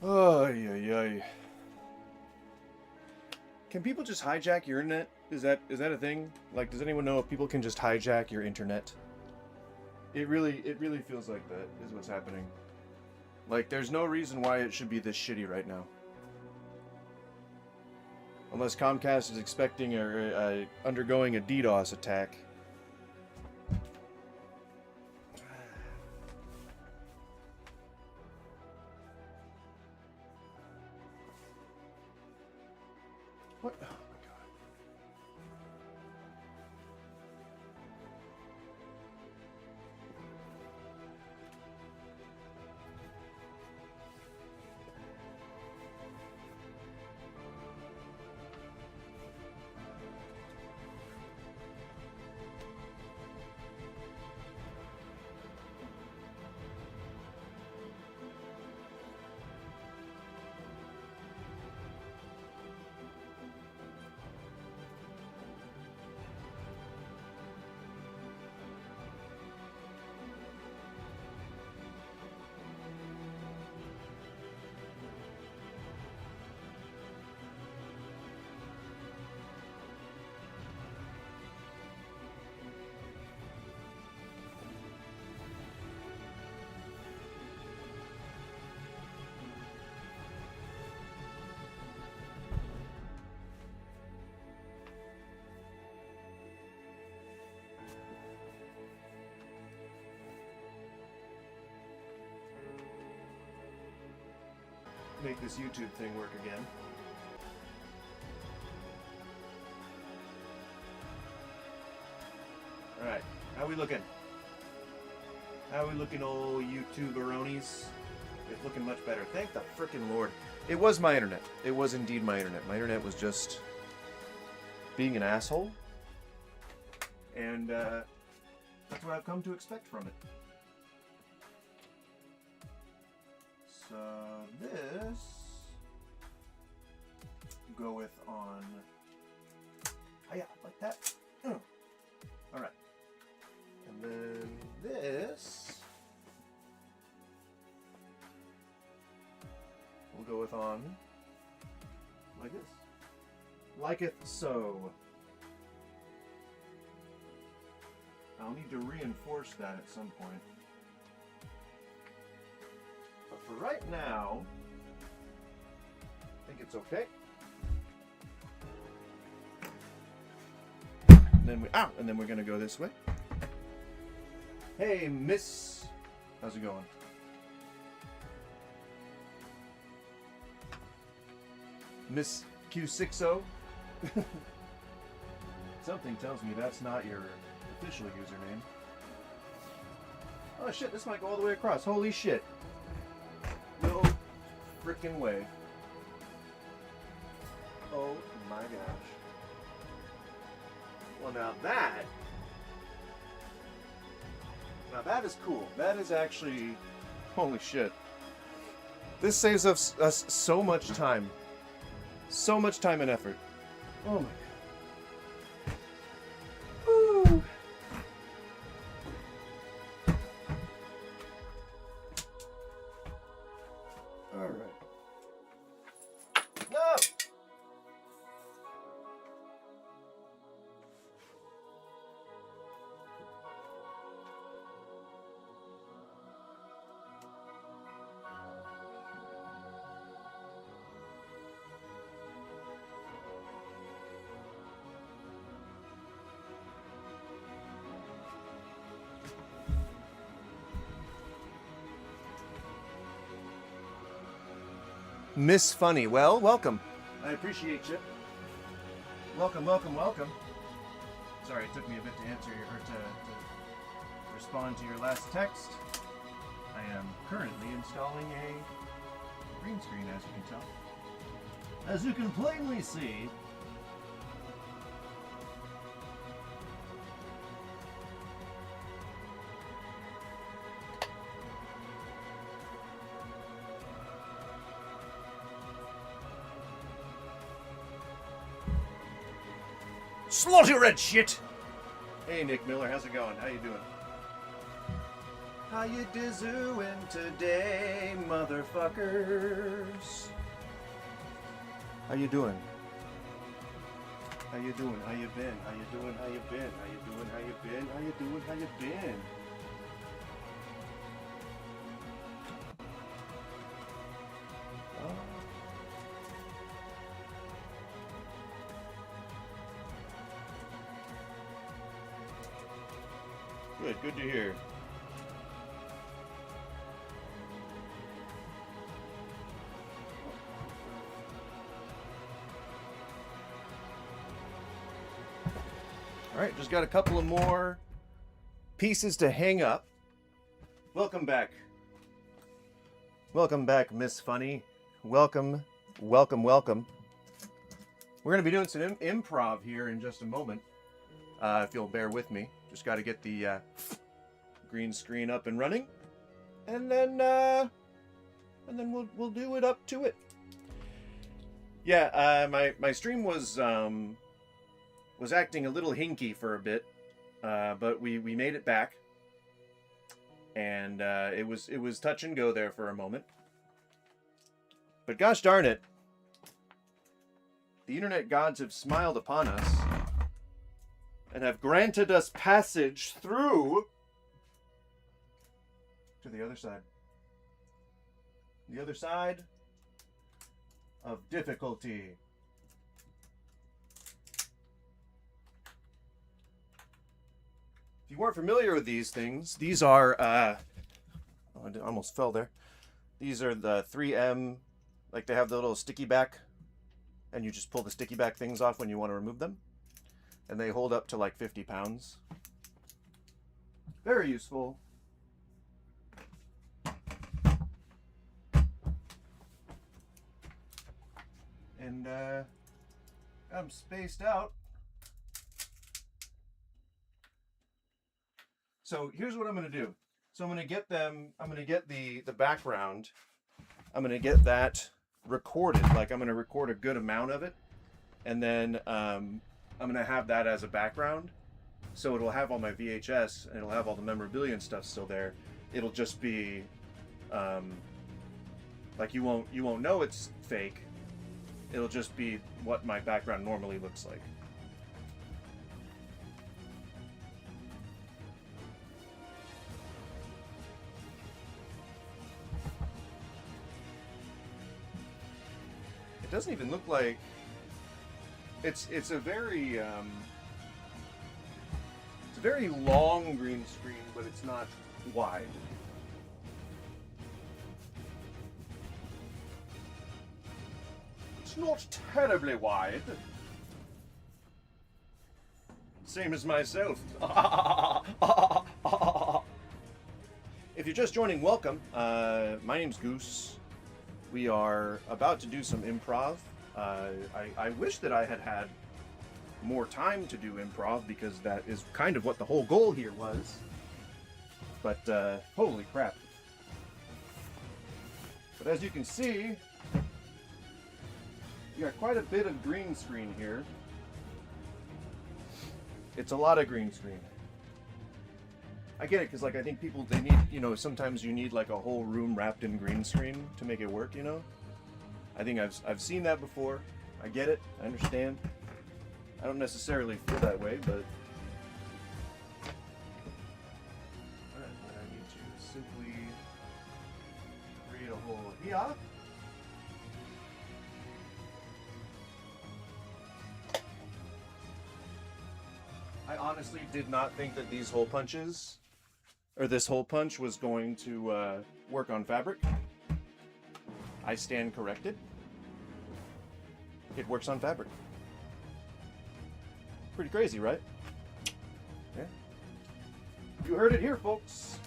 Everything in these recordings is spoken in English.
Oh, yeah. Can people just hijack your internet? Is that a thing? Like, does anyone know if people can just hijack your internet? It really feels like that is what's happening. Like, there's no reason why it should be this shitty right now. Unless Comcast is expecting or undergoing a DDoS attack. What? Oh my god. Make this YouTube thing work again. Alright, how we looking? How we looking, old YouTuberonies? It's looking much better. Thank the frickin' Lord. It was my internet. It was indeed my internet. My internet was just being an asshole. And that's what I've come to expect from it. So this go with on, oh yeah, like that. All right, and then this we'll go with on like this, liketh so. I'll need to reinforce that at some point. But for right now, I think it's okay. And then we're gonna go this way. Hey, Miss, how's it going? Miss Q60. Something tells me that's not your official username. Oh shit, this might go all the way across. Holy shit. No frickin' way. Oh my gosh. Well, now that is cool. That is actually, holy shit. This saves us so much time. So much time and effort. Oh my god. Woo. All right. No! Miss Funny. Well, welcome. I appreciate you. Welcome. Sorry, it took me a bit to answer or to respond to your last text. I am currently installing a green screen, as you can tell. As you can plainly see. Slaughter red shit! Hey Nick Miller, how's it going? How you doing? How you dizooing today, motherfuckers? How you doing? How you doing? How you been? How you doing? How you been? How you doing? How you been? How you doing? How you been? Good to hear. All right, just got a couple of more pieces to hang up. Welcome back. Welcome back, Miss Funny. Welcome, welcome, welcome. We're going to be doing some improv here in just a moment. If you'll bear with me. Just got to get the green screen up and running, and then we'll do it up to it. Yeah, my stream was acting a little hinky for a bit, but we made it back, and it was touch and go there for a moment. But gosh darn it, the internet gods have smiled upon us and have granted us passage through to the other side. The other side of difficulty. If you weren't familiar with these things, these are, I almost fell there. These are the 3M, like they have the little sticky back, and you just pull the sticky back things off when you want to remove them. And they hold up to like 50 pounds. Very useful. And I'm spaced out. So here's what I'm going to do. So I'm going to get the background. I'm going to get that recorded. Like I'm going to record a good amount of it. And then I'm going to have that as a background, so it'll have all my VHS and it'll have all the memorabilia and stuff still there. It'll just be like you won't know it's fake. It'll just be what my background normally looks like. It doesn't even look like it's a very long green screen, but it's not wide. It's not terribly wide. Same as myself. If you're just joining, welcome. My name's Goose. We are about to do some improv. I wish that I had more time to do improv, because that is kind of what the whole goal here was. But holy crap. But as you can see, you got quite a bit of green screen here. It's a lot of green screen. I get it, because like I think people, they need, sometimes you need like a whole room wrapped in green screen to make it work, I think I've seen that before. I get it. I understand. I don't necessarily feel that way, but I need to simply create a hole here. I honestly did not think that these hole punches, or this hole punch, was going to work on fabric. I stand corrected. It works on fabric. Pretty crazy, right? Yeah. You heard it here, folks.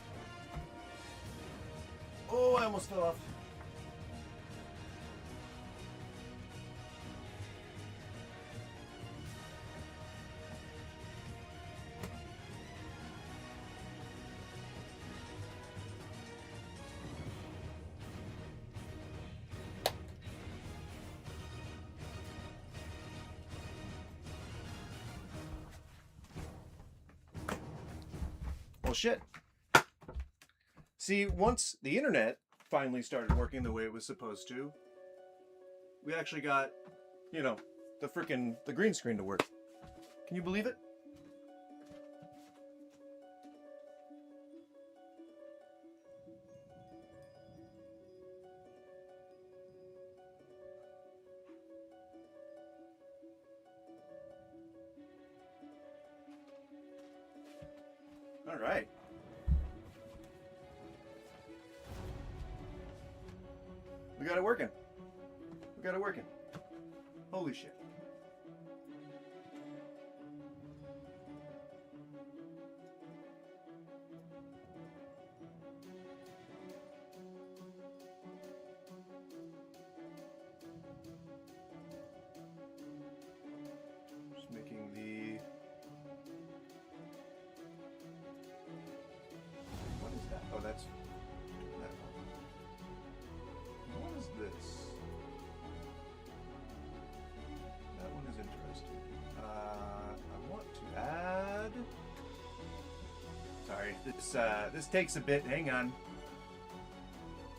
Oh, I almost fell off. Well, shit. See, once the internet finally started working the way it was supposed to, we actually got, you know, the green screen to work. Can you believe it? All right. We got it working. We got it working. Holy shit. Just making the... What is that? Oh, that's that one. What is this? That one is interesting. I want to add... Sorry, this takes a bit. Hang on.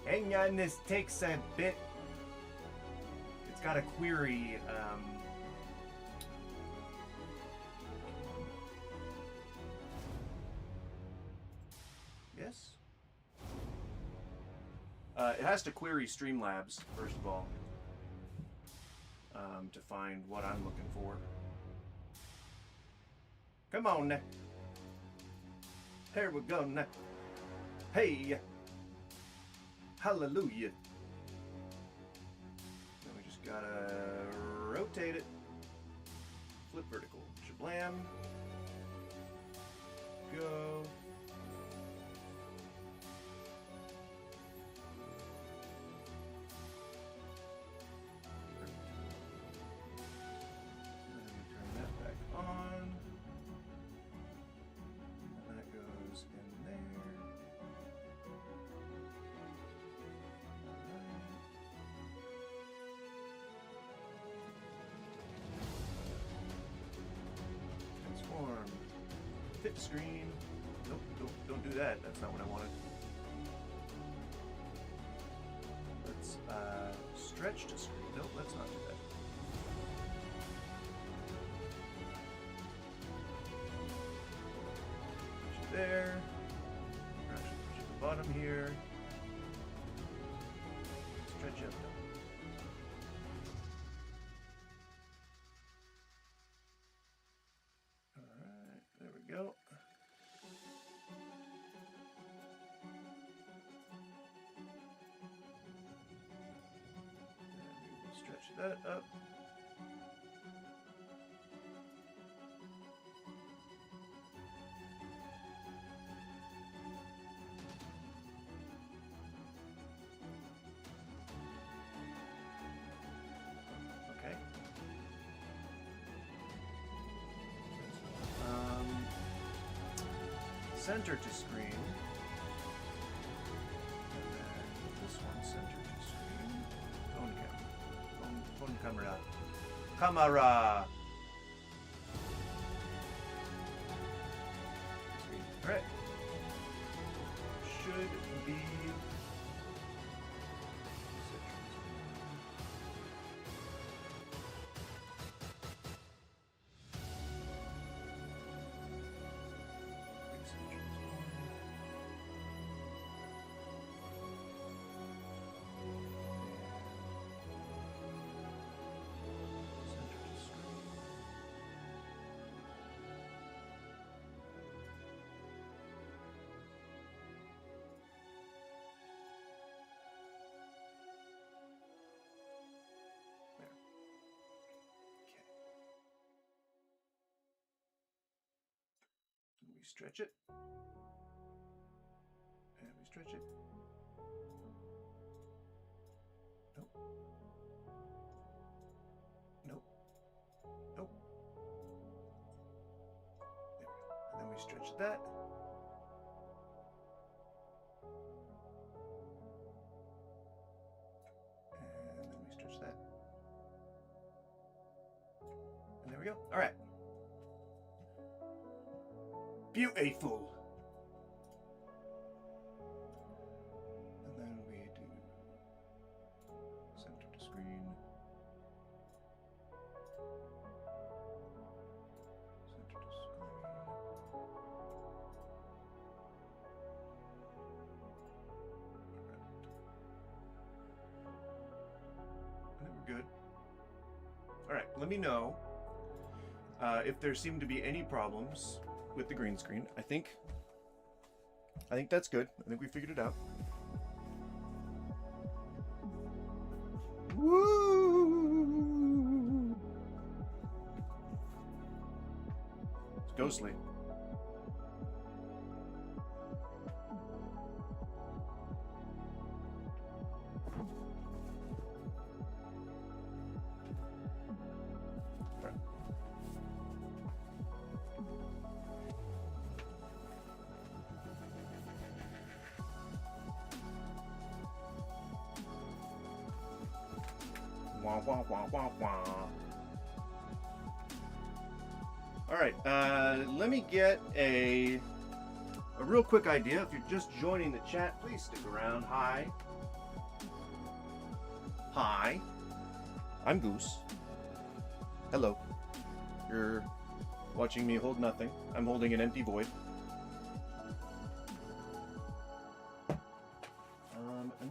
Hang on, this takes a bit. It's got a query. Yes? It has to query Streamlabs, first of all, to find what I'm looking for. Come on now. Here we go now. Hey! Hallelujah. Then we just gotta rotate it. Flip vertical. Shablam. Go. Fit screen. Nope, don't do that. That's not what I wanted. Let's stretch to screen. Nope, let's not do that. Push it there. Actually push it at the bottom here. Stretch up. Go. And we will stretch that up. Okay. Center to screen. And then this one center to screen. Phone camera. Phone camera. Camera! Alright. Should be... We stretch it. And we stretch it. Nope. Nope. Nope. There we go. And then we stretch that. And then we stretch that. And there we go. All right. Beautiful. let me know if there seem to be any problems with the green screen. I think that's good. I think we figured it out. Woo! It's ghostly. Wah, wah, wah, wah, wah. All right, let me get a real quick idea. If you're just joining the chat, please stick around. Hi. Hi. I'm Goose. Hello. You're watching me hold nothing. I'm holding an empty void. And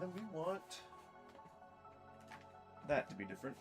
then we want that to be different.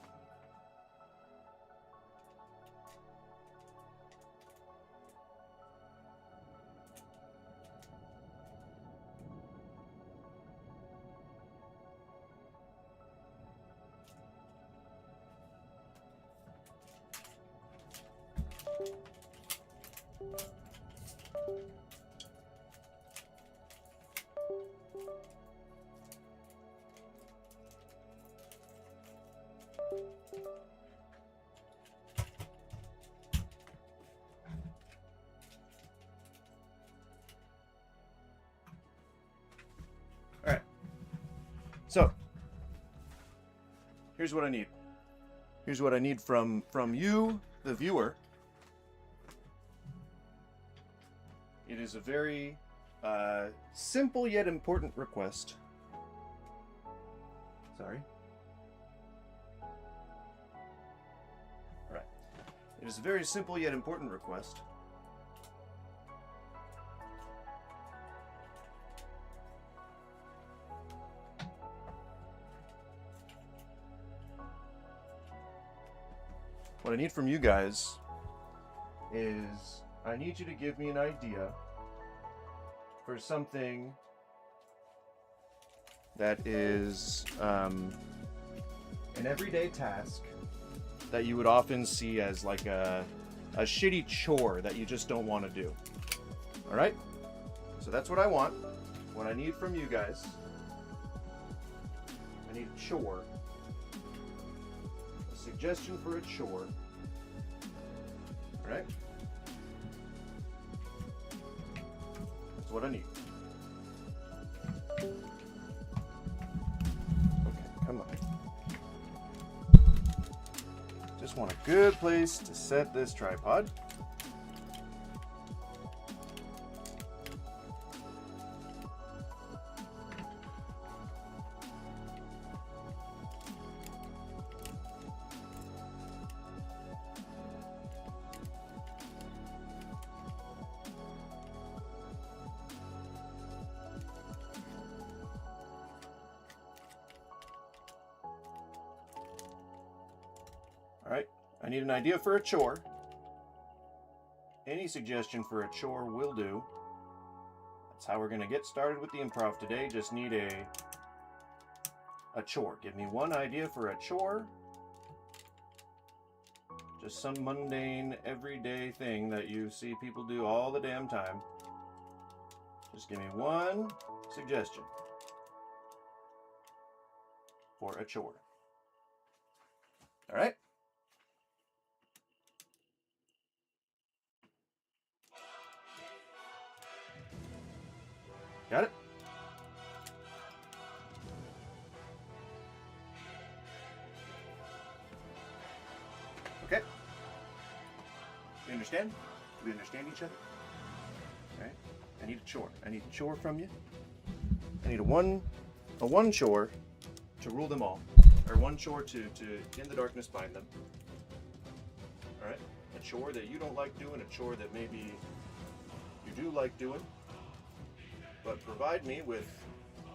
All right. So, here's what I need. Here's what I need from you, the viewer. It is a very simple yet important request. Sorry. All right. It is a very simple yet important request. What I need from you guys is I need you to give me an idea for something that is an everyday task that you would often see as like a shitty chore that you just don't want to do. All right? So that's what I want. What I need from you guys, I need a chore. A suggestion for a chore. All right? That's what I need. Okay, come on. Just want a good place to set this tripod. Alright, I need an idea for a chore. Any suggestion for a chore will do. That's how we're going to get started with the improv today. Just need a chore. Give me one idea for a chore. Just some mundane, everyday thing that you see people do all the damn time. Just give me one suggestion for a chore. Alright? Got it? Okay. You understand? Do we understand each other? All right. I need a chore. I need a chore from you. I need a one chore to rule them all, or one chore to in the darkness bind them. All right. A chore that you don't like doing, a chore that maybe you do like doing. But provide me with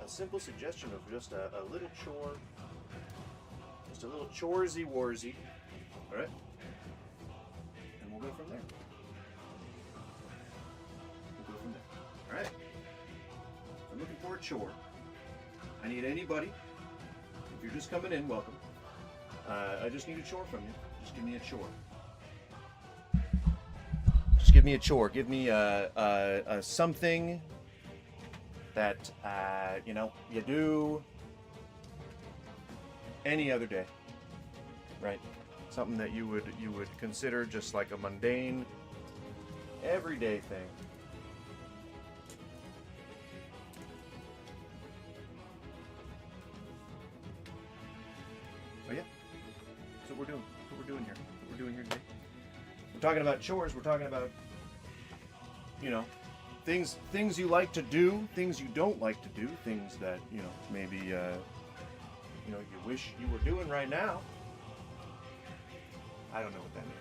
a simple suggestion of just a little chore, just a little choresy-warsy All right? And we'll go from there. All right? I'm looking for a chore. I need anybody. If you're just coming in, welcome. I just need a chore from you. Just give me a chore. Just give me a chore. Give me a something that you do any other day, right? Something that you would consider just like a mundane, everyday thing. Oh yeah, that's what we're doing. That's what we're doing here. What we're doing here today. We're talking about chores. We're talking about, things you like to do, things you don't like to do, things that maybe you wish you were doing right now. I don't know what that means.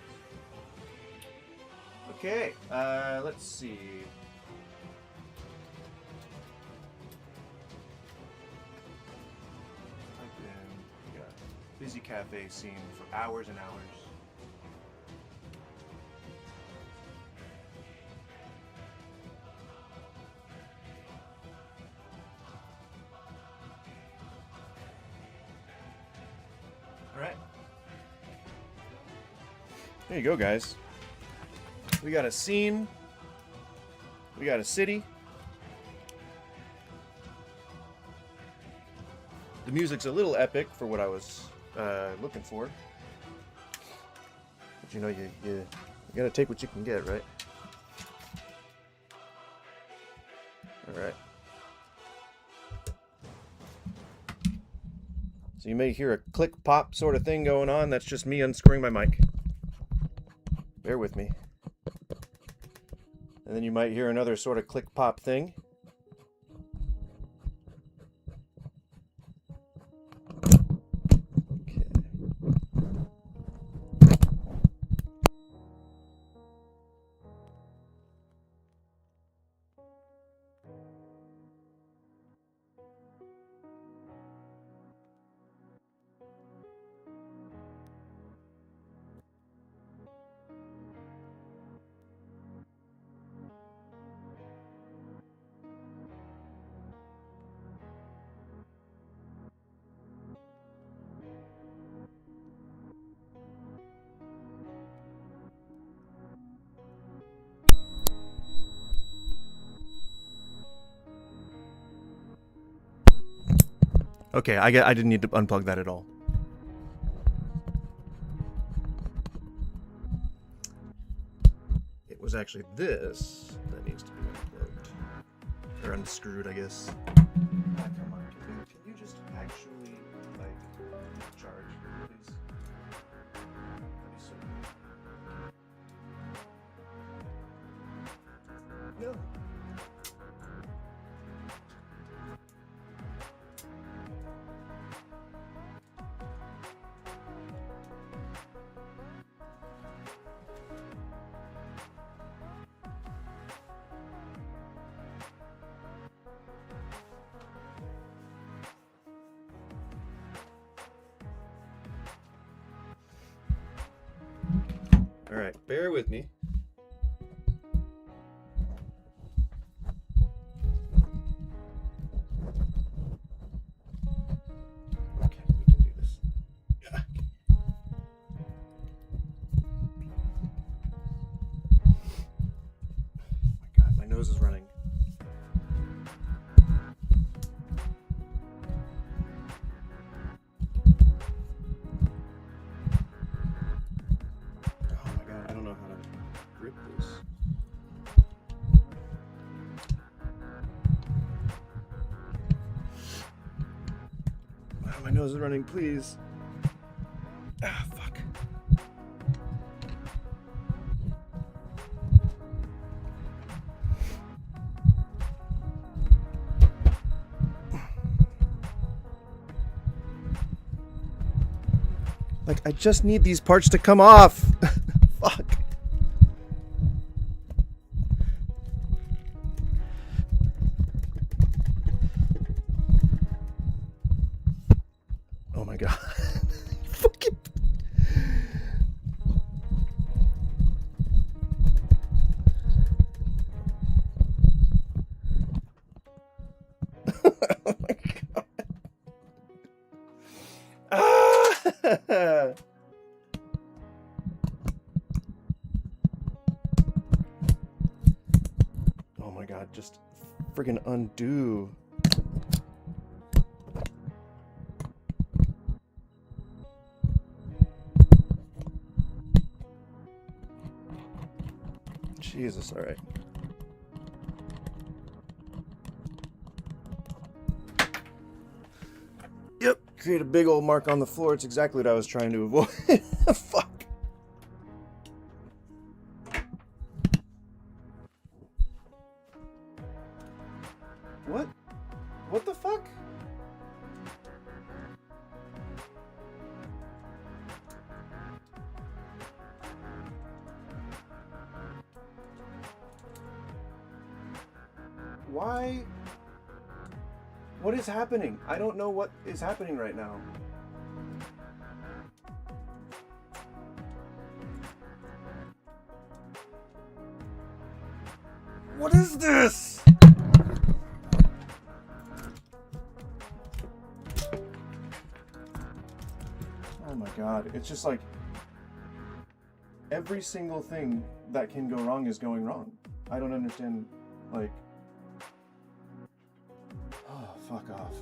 Okay, let's see. I've been busy cafe scene for hours and hours. All right. There you go, guys. We got a scene. We got a city. The music's a little epic for what I was looking for. But you gotta take what you can get, right? All right. So you may hear a click pop sort of thing going on. That's just me unscrewing my mic. Bear with me. And then you might hear another sort of click pop thing. Okay. Okay, I didn't need to unplug that at all. It was actually this that needs to be unplugged. Or unscrewed, I guess. Ah, come on, can you just actually, charge, please? That'd be so good. No. All right, bear with me. Okay, we can do this. Yeah. Oh my God, my nose is running. My nose is running, please. Ah, fuck. I just need these parts to come off. Fuck. Oh my God. Fucking. Oh my god. Ah! Oh my god, just friggin' undo. Jesus, alright. Yep, create a big old mark on the floor. It's exactly what I was trying to avoid. Fuck. What? What the fuck? Why? What is happening? I don't know what is happening right now. What is this? Oh my god, it's just like every single thing that can go wrong is going wrong. I don't understand, like, oh, fuck off.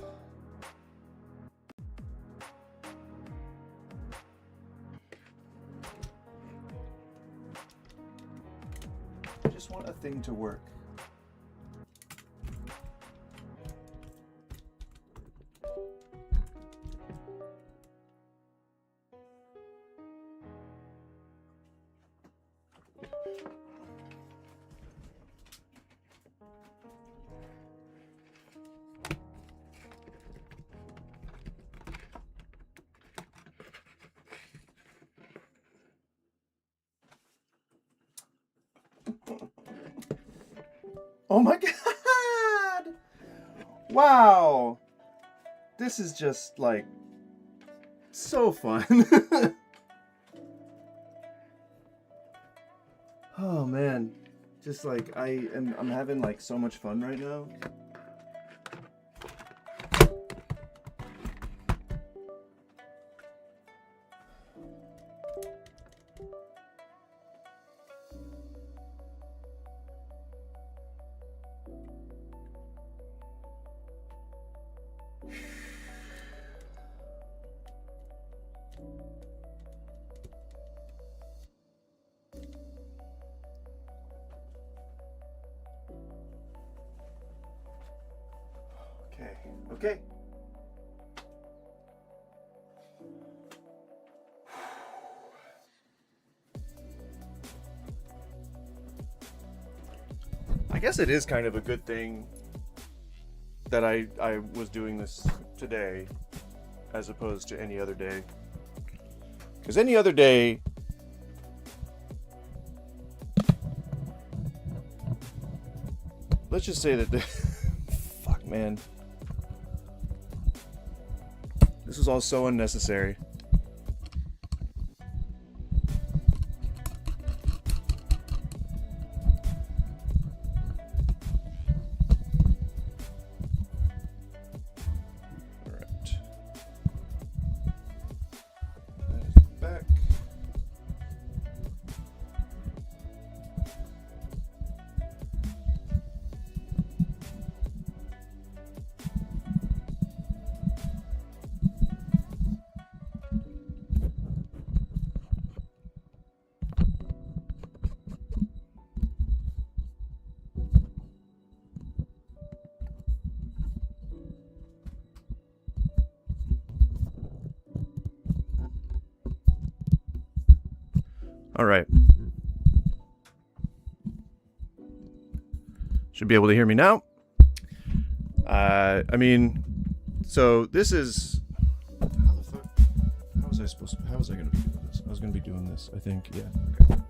I just want a thing to work. Oh my god! Wow! This is just like so fun. Oh man. Just like I'm having like so much fun right now. Okay. I guess it is kind of a good thing that I was doing this today as opposed to any other day. Because any other day, let's just say that fuck man. This was all so unnecessary. Alright. That is back. All right. Should be able to hear me now. I mean, so this is how the fuck? How was I supposed to? How was I going to be doing this? I was going to be doing this, I think. Yeah. Okay.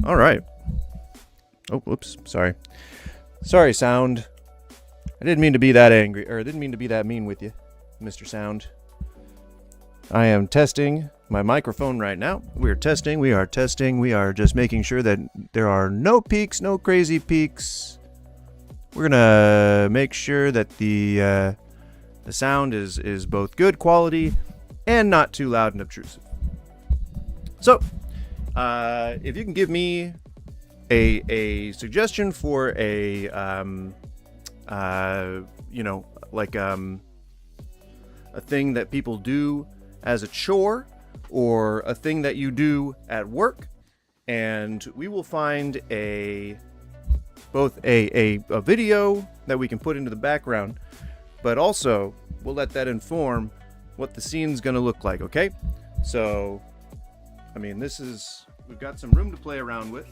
All right. Oh, whoops. Sorry. Sorry, sound. I didn't mean to be that angry, or I didn't mean to be that mean with you, Mr. Sound. I am testing my microphone right now. We are testing. We are just making sure that there are no peaks, no crazy peaks. We're gonna make sure that the sound is both good quality and not too loud and obtrusive. So, if you can give me a suggestion for a a thing that people do as a chore or a thing that you do at work, and we will find both a video that we can put into the background, but also we'll let that inform what the scene's gonna look like, okay? So, I mean, we've got some room to play around with,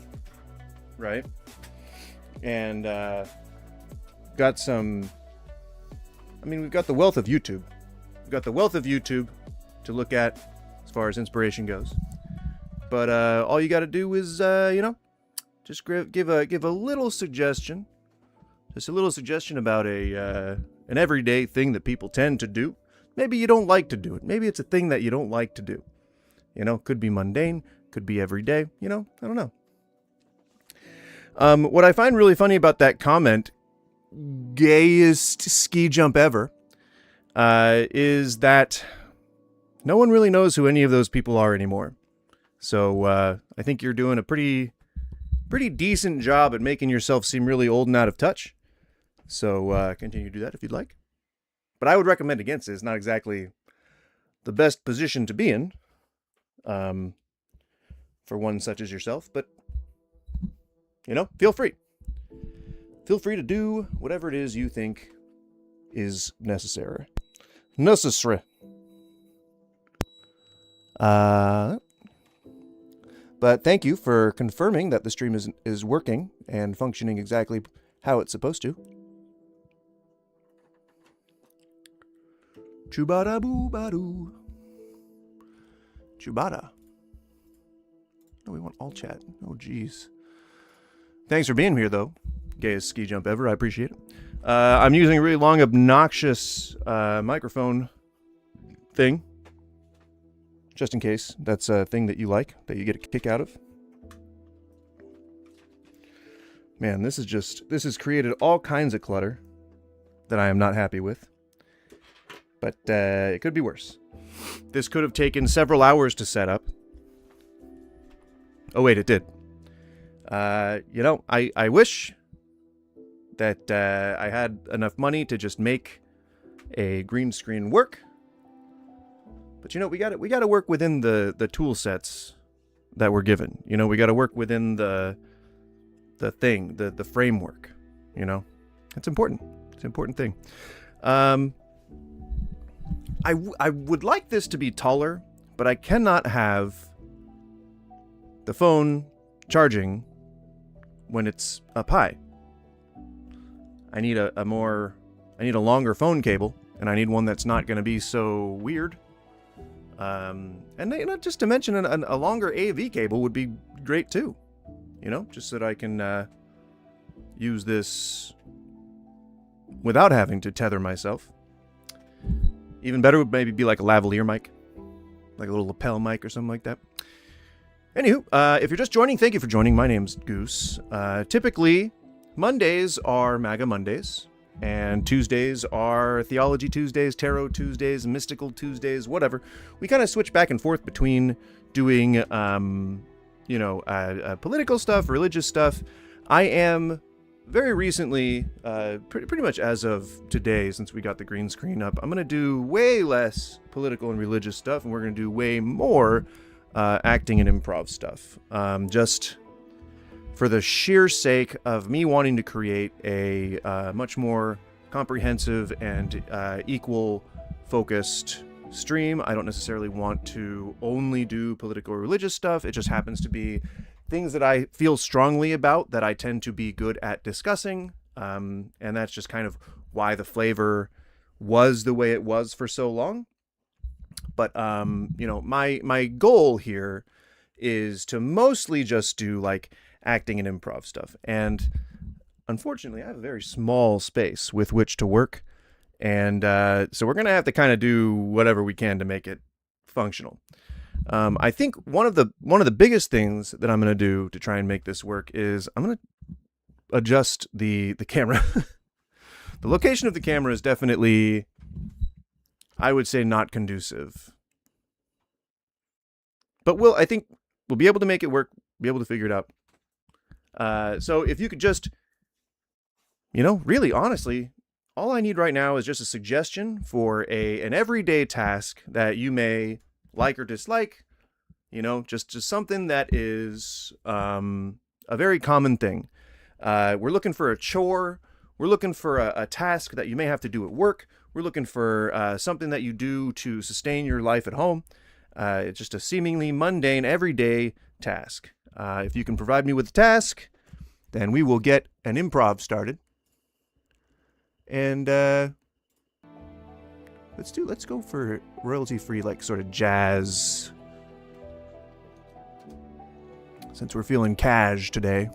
right? And we've got the wealth of YouTube. We've got the wealth of YouTube to look at as far as inspiration goes. But all you got to do is, just give a little suggestion. Just a little suggestion about an everyday thing that people tend to do. Maybe you don't like to do it. Maybe it's a thing that you don't like to do. Could be mundane, could be everyday. I don't know. What I find really funny about that comment, gayest ski jump ever, is that no one really knows who any of those people are anymore. So I think you're doing a pretty decent job at making yourself seem really old and out of touch. So continue to do that if you'd like. But I would recommend against it. It's not exactly the best position to be in for one such as yourself. But, feel free. Feel free to do whatever it is you think is necessary. But thank you for confirming that the stream is working and functioning exactly how it's supposed to. Chubada boo badoo. Chubada. No, we want all chat. Oh, jeez. Thanks for being here, though. Gayest ski jump ever. I appreciate it. I'm using a really long, obnoxious microphone thing. Just in case that's a thing that you like, that you get a kick out of. Man, this has created all kinds of clutter that I am not happy with. But it could be worse. This could have taken several hours to set up. Oh wait, it did. I wish that I had enough money to just make a green screen work. But we got to work within the tool sets that we're given. We got to work within the framework. It's important. It's an important thing. I would like this to be taller, but I cannot have the phone charging when it's up high. I need a longer phone cable, and I need one that's not going to be so weird. And just to mention, a longer AV cable would be great too. Just so that I can use this without having to tether myself. Even better would maybe be like a lavalier mic, like a little lapel mic or something like that. Anywho, if you're just joining, thank you for joining. My name's Goose. Typically, Mondays are MAGA Mondays, and Tuesdays are Theology Tuesdays, Tarot Tuesdays, Mystical Tuesdays, whatever. We kind of switch back and forth between doing, political stuff, religious stuff. I am very recently, pretty much as of today, since we got the green screen up, I'm going to do way less political and religious stuff, and we're going to do way more acting and improv stuff. Just for the sheer sake of me wanting to create a much more comprehensive and equal focused stream. I don't necessarily want to only do political or religious stuff. It just happens to be things that I feel strongly about that I tend to be good at discussing. And that's just kind of why the flavor was the way it was for so long. But, my goal here is to mostly just do like acting and improv stuff. And unfortunately, I have a very small space with which to work. And so we're going to have to kind of do whatever we can to make it functional. I think one of the biggest things that I'm going to do to try and make this work is I'm going to adjust the camera. The location of the camera is definitely, I would say, not conducive. But I think we'll be able to make it work, be able to figure it out. So if you could just, really honestly, all I need right now is just a suggestion for an everyday task that you may like or dislike, just something that is a very common thing. We're looking for a chore. We're looking for a task that you may have to do at work. We're looking for something that you do to sustain your life at home. It's just a seemingly mundane, everyday task. If you can provide me with a task, then we will get an improv started. And let's go for royalty-free, like sort of jazz, since we're feeling cash today.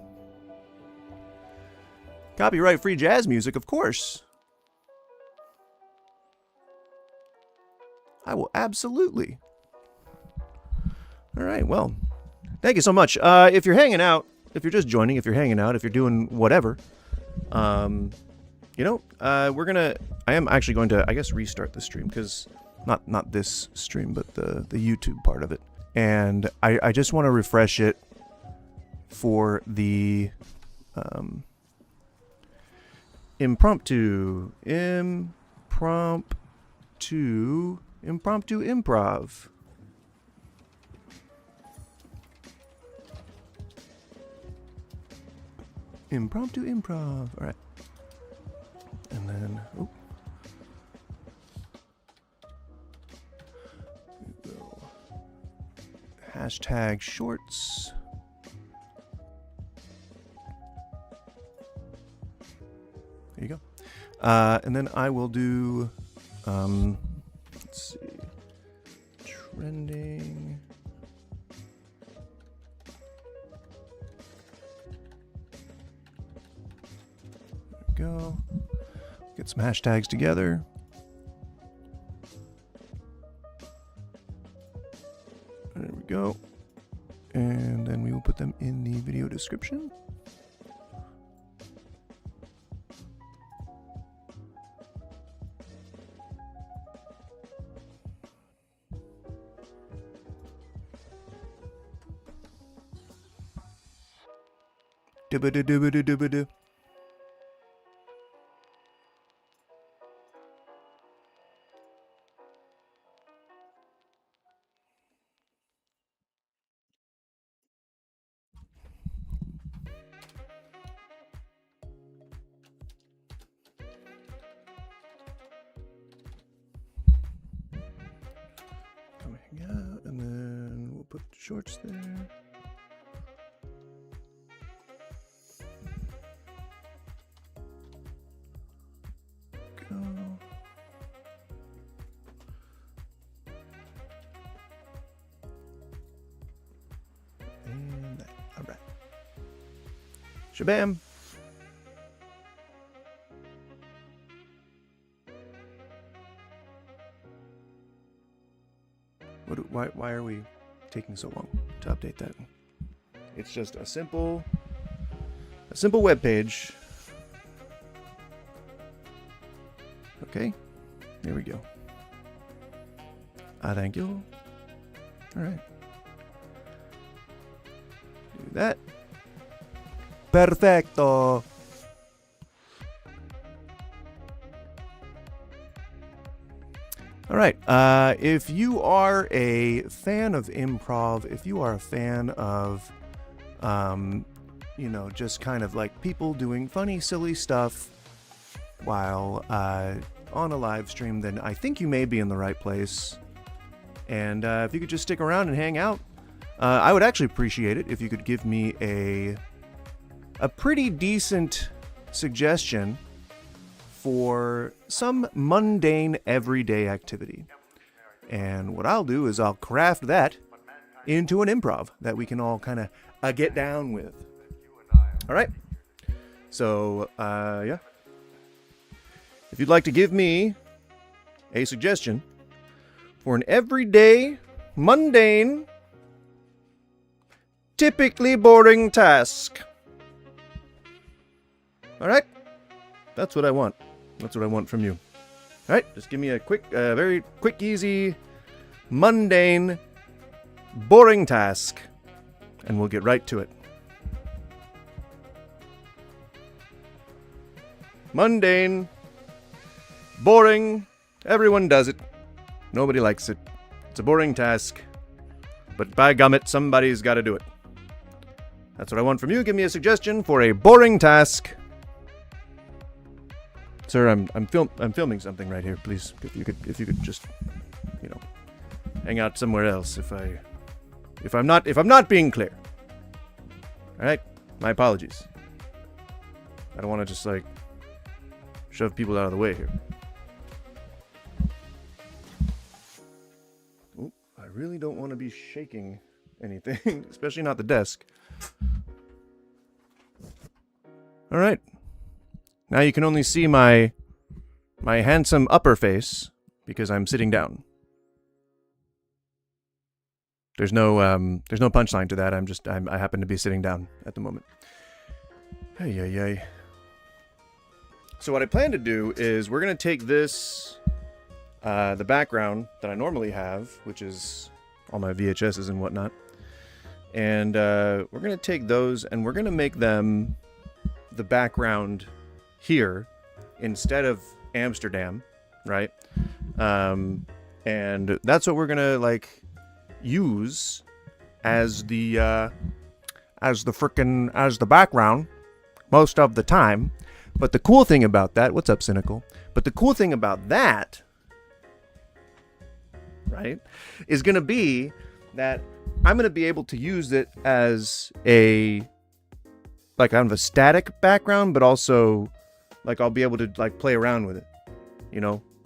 Copyright-free jazz music, of course. I will absolutely. All right, well, thank you so much. If you're hanging out, if you're just joining, if you're hanging out, if you're doing whatever, I am actually going to, I guess, restart the stream, because not this stream, but the YouTube part of it. And I just want to refresh it for the impromptu improv. Impromptu improv. All right. And then, hashtag shorts. There you go. And then I will do, let's see, trending. There we go. Get some hashtags together. There we go. And then we will put them in the video description. Dubba-da-dubba-da-dubba-da. Coming out, and then we'll put the shorts there. Go. And that. All right. Shabam. Why are we taking so long to update that? It's just a simple web page. Okay, there we go. Thank you. All right. Do that. Perfecto. All right. If you are a fan of improv, if you are a fan of, just kind of like people doing funny, silly stuff while on a live stream, then I think you may be in the right place. And if you could just stick around and hang out, I would actually appreciate it if you could give me a pretty decent suggestion for some mundane everyday activity. And what I'll do is I'll craft that into an improv that we can all kind of get down with. All right. So, yeah. If you'd like to give me a suggestion for an everyday mundane, typically boring task. Alright? That's what I want. That's what I want from you. Alright, just give me a quick, very quick, easy, mundane, boring task, and we'll get right to it. Mundane, boring, everyone does it. Nobody likes it. It's a boring task. But by gummit, somebody's got to do it. That's what I want from you. Give me a suggestion for a boring task. Sir, I'm filming something right here. Please, if you could just, hang out somewhere else. If I'm not being clear. All right, my apologies. I don't want to just shove people out of the way here. Oop, I really don't want to be shaking anything, especially not the desk. All right. Now you can only see my handsome upper face because I'm sitting down. There's no punchline to that. I happen to be sitting down at the moment. Hey. So what I plan to do is we're going to take this, the background that I normally have, which is all my VHSs and whatnot, and we're going to take those and we're going to make them the background here instead of Amsterdam, right? And that's what we're going to, use as the background most of the time. But the cool thing about that, what's up, Cynical? But the cool thing about that, right, is going to be that I'm going to be able to use it as kind of a static background, but also, I'll be able to, play around with it.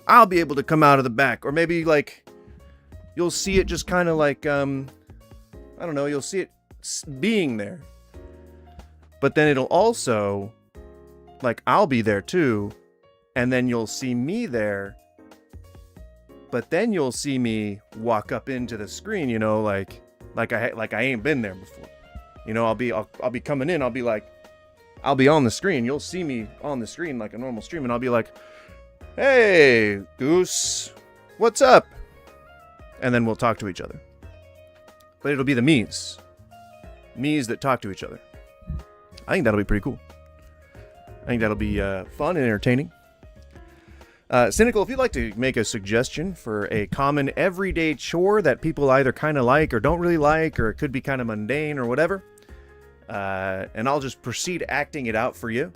I'll be able to come out of the back, or maybe, you'll see it just kind of I don't know, you'll see it being there. But then it'll also, I'll be there too, and then you'll see me there, but then you'll see me walk up into the screen, like I ain't been there before. I'll be coming in, I'll be on the screen, you'll see me on the screen like a normal stream, and I'll be like, hey, Goose, what's up? And then we'll talk to each other. But it'll be the me's that talk to each other. I think that'll be pretty cool. I think that'll be fun and entertaining. Cynical, if you'd like to make a suggestion for a common everyday chore that people either kind of like or don't really like, or it could be kind of mundane or whatever, and I'll just proceed acting it out for you.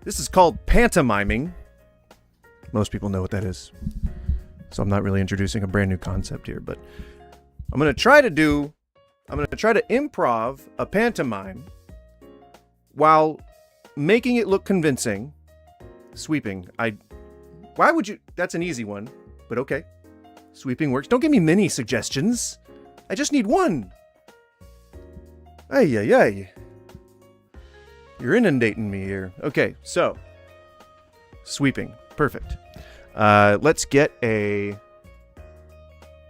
This is called pantomiming. Most people know what that is, so I'm not really introducing a brand new concept here, but I'm going to try to improv a pantomime while making it look convincing. Sweeping. Why would you? That's an easy one, but okay. Sweeping works. Don't give me many suggestions. I just need one. Ay. You're inundating me here. Okay, so sweeping. Perfect. Let's get a...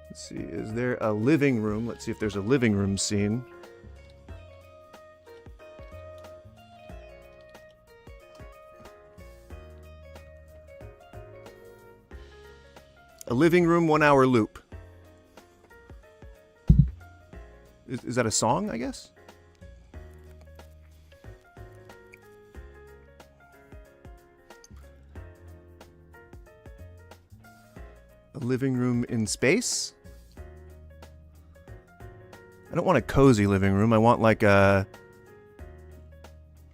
Let's see, is there a living room? Let's see if there's a living room scene. A living room 1 hour loop. Is that a song, I guess? A living room in space? I don't want a cozy living room. I want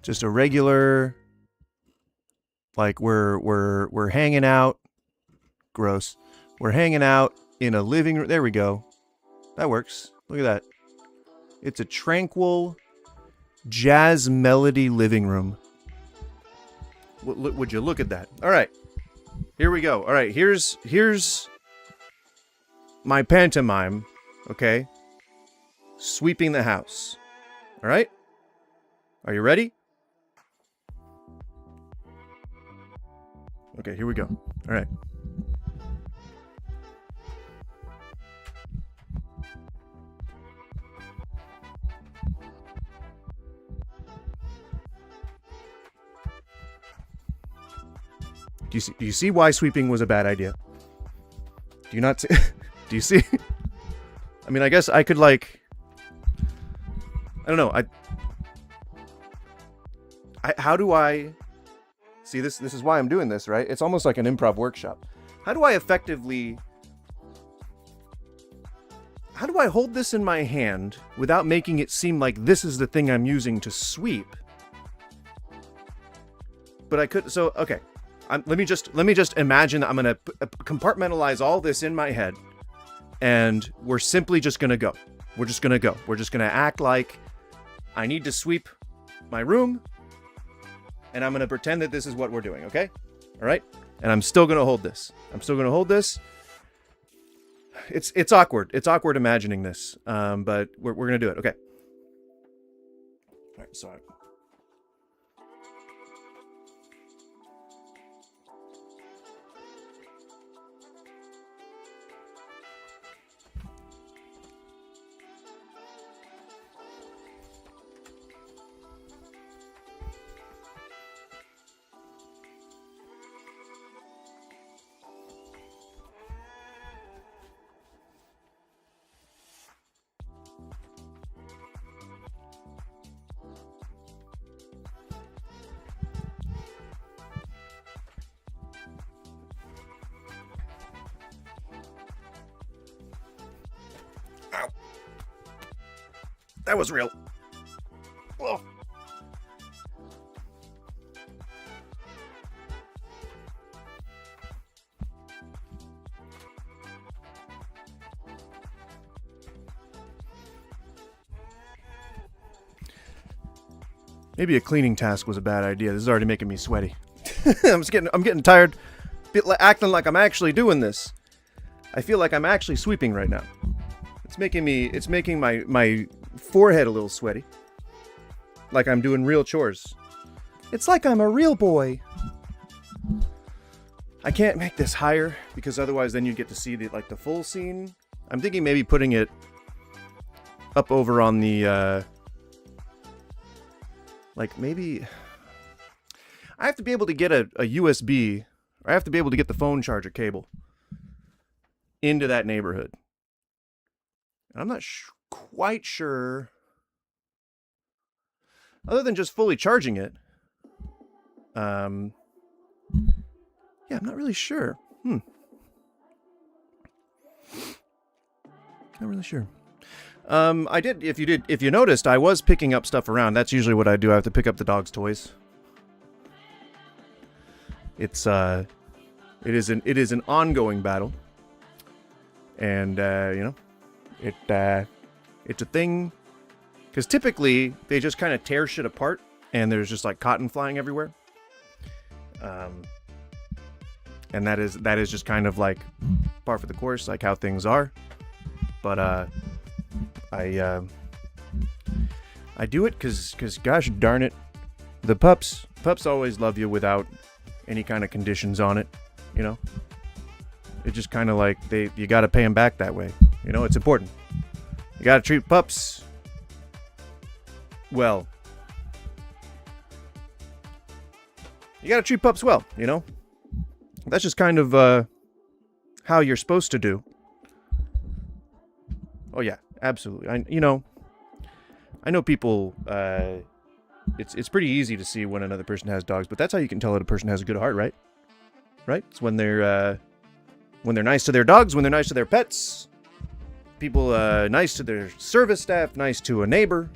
just a regular, we're hanging out. Gross. We're hanging out in a living room. There we go. That works. Look at that. It's a tranquil jazz melody living room. Would you look at that? All right. Here we go. All right. Here's my pantomime. Okay. Sweeping the house. All right. Are you ready? Okay. Here we go. All right. Do you see why sweeping was a bad idea? Do you not see? Do you see? I mean, I guess I could like... I don't know. How do I... See, this is why I'm doing this, right? It's almost like an improv workshop. How do I effectively... How do I hold this in my hand without making it seem like this is the thing I'm using to sweep? But I could... So, okay. Let me just imagine that I'm going to compartmentalize all this in my head. And we're simply just going to go. We're just going to go. We're just going to act like I need to sweep my room. And I'm going to pretend that this is what we're doing, okay? All right? And I'm still going to hold this. It's awkward. It's awkward imagining this. But we're going to do it, okay? All right, so... Ow. That was real. Whoa. Maybe a cleaning task was a bad idea. This is already making me sweaty. I'm getting tired, acting like I'm actually doing this. I feel like I'm actually sweeping right now. It's making my forehead a little sweaty. Like I'm doing real chores. It's like I'm a real boy. I can't make this higher because otherwise then you'd get to see the full scene. I'm thinking maybe putting it up over on the maybe I have to be able to get a USB, or I have to be able to get the phone charger cable into that neighborhood. I'm not quite sure, other than just fully charging it. Yeah, I'm not really sure. Not really sure. If you noticed, I was picking up stuff around. That's usually what I do. I have to pick up the dog's toys. It is an ongoing battle. And, it's a thing, because typically they just kind of tear shit apart and there's just like cotton flying everywhere. And that is just kind of like par for the course, like how things are. But, I do it because gosh darn it, the pups always love you without any kind of conditions on it, you know? It's just kind of like you got to pay them back that way. You know, it's important. You got to treat pups well. You got to treat pups well, you know? That's just kind of how you're supposed to do. Oh yeah, absolutely. I know people, it's pretty easy to see when another person has dogs, but that's how you can tell that a person has a good heart, right? Right? It's when they're nice to their dogs, when they're nice to their pets. People nice to their service staff, nice to a neighbor.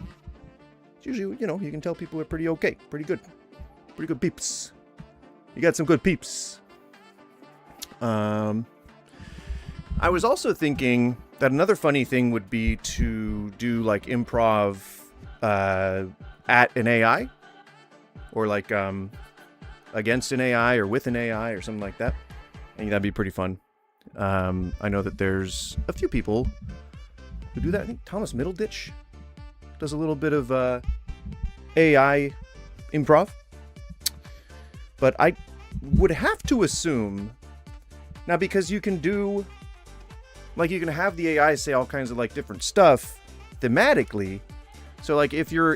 It's usually, you can tell people are pretty okay, pretty good peeps. You got some good peeps. I was also thinking that another funny thing would be to do like improv at an AI, or like against an AI or with an AI or something like that. I think that'd be pretty fun. I know that there's a few people who do that. I think Thomas Middleditch does a little bit of AI improv. But I would have to assume, now because you can do, like you can have the AI say all kinds of like different stuff thematically. So like if you're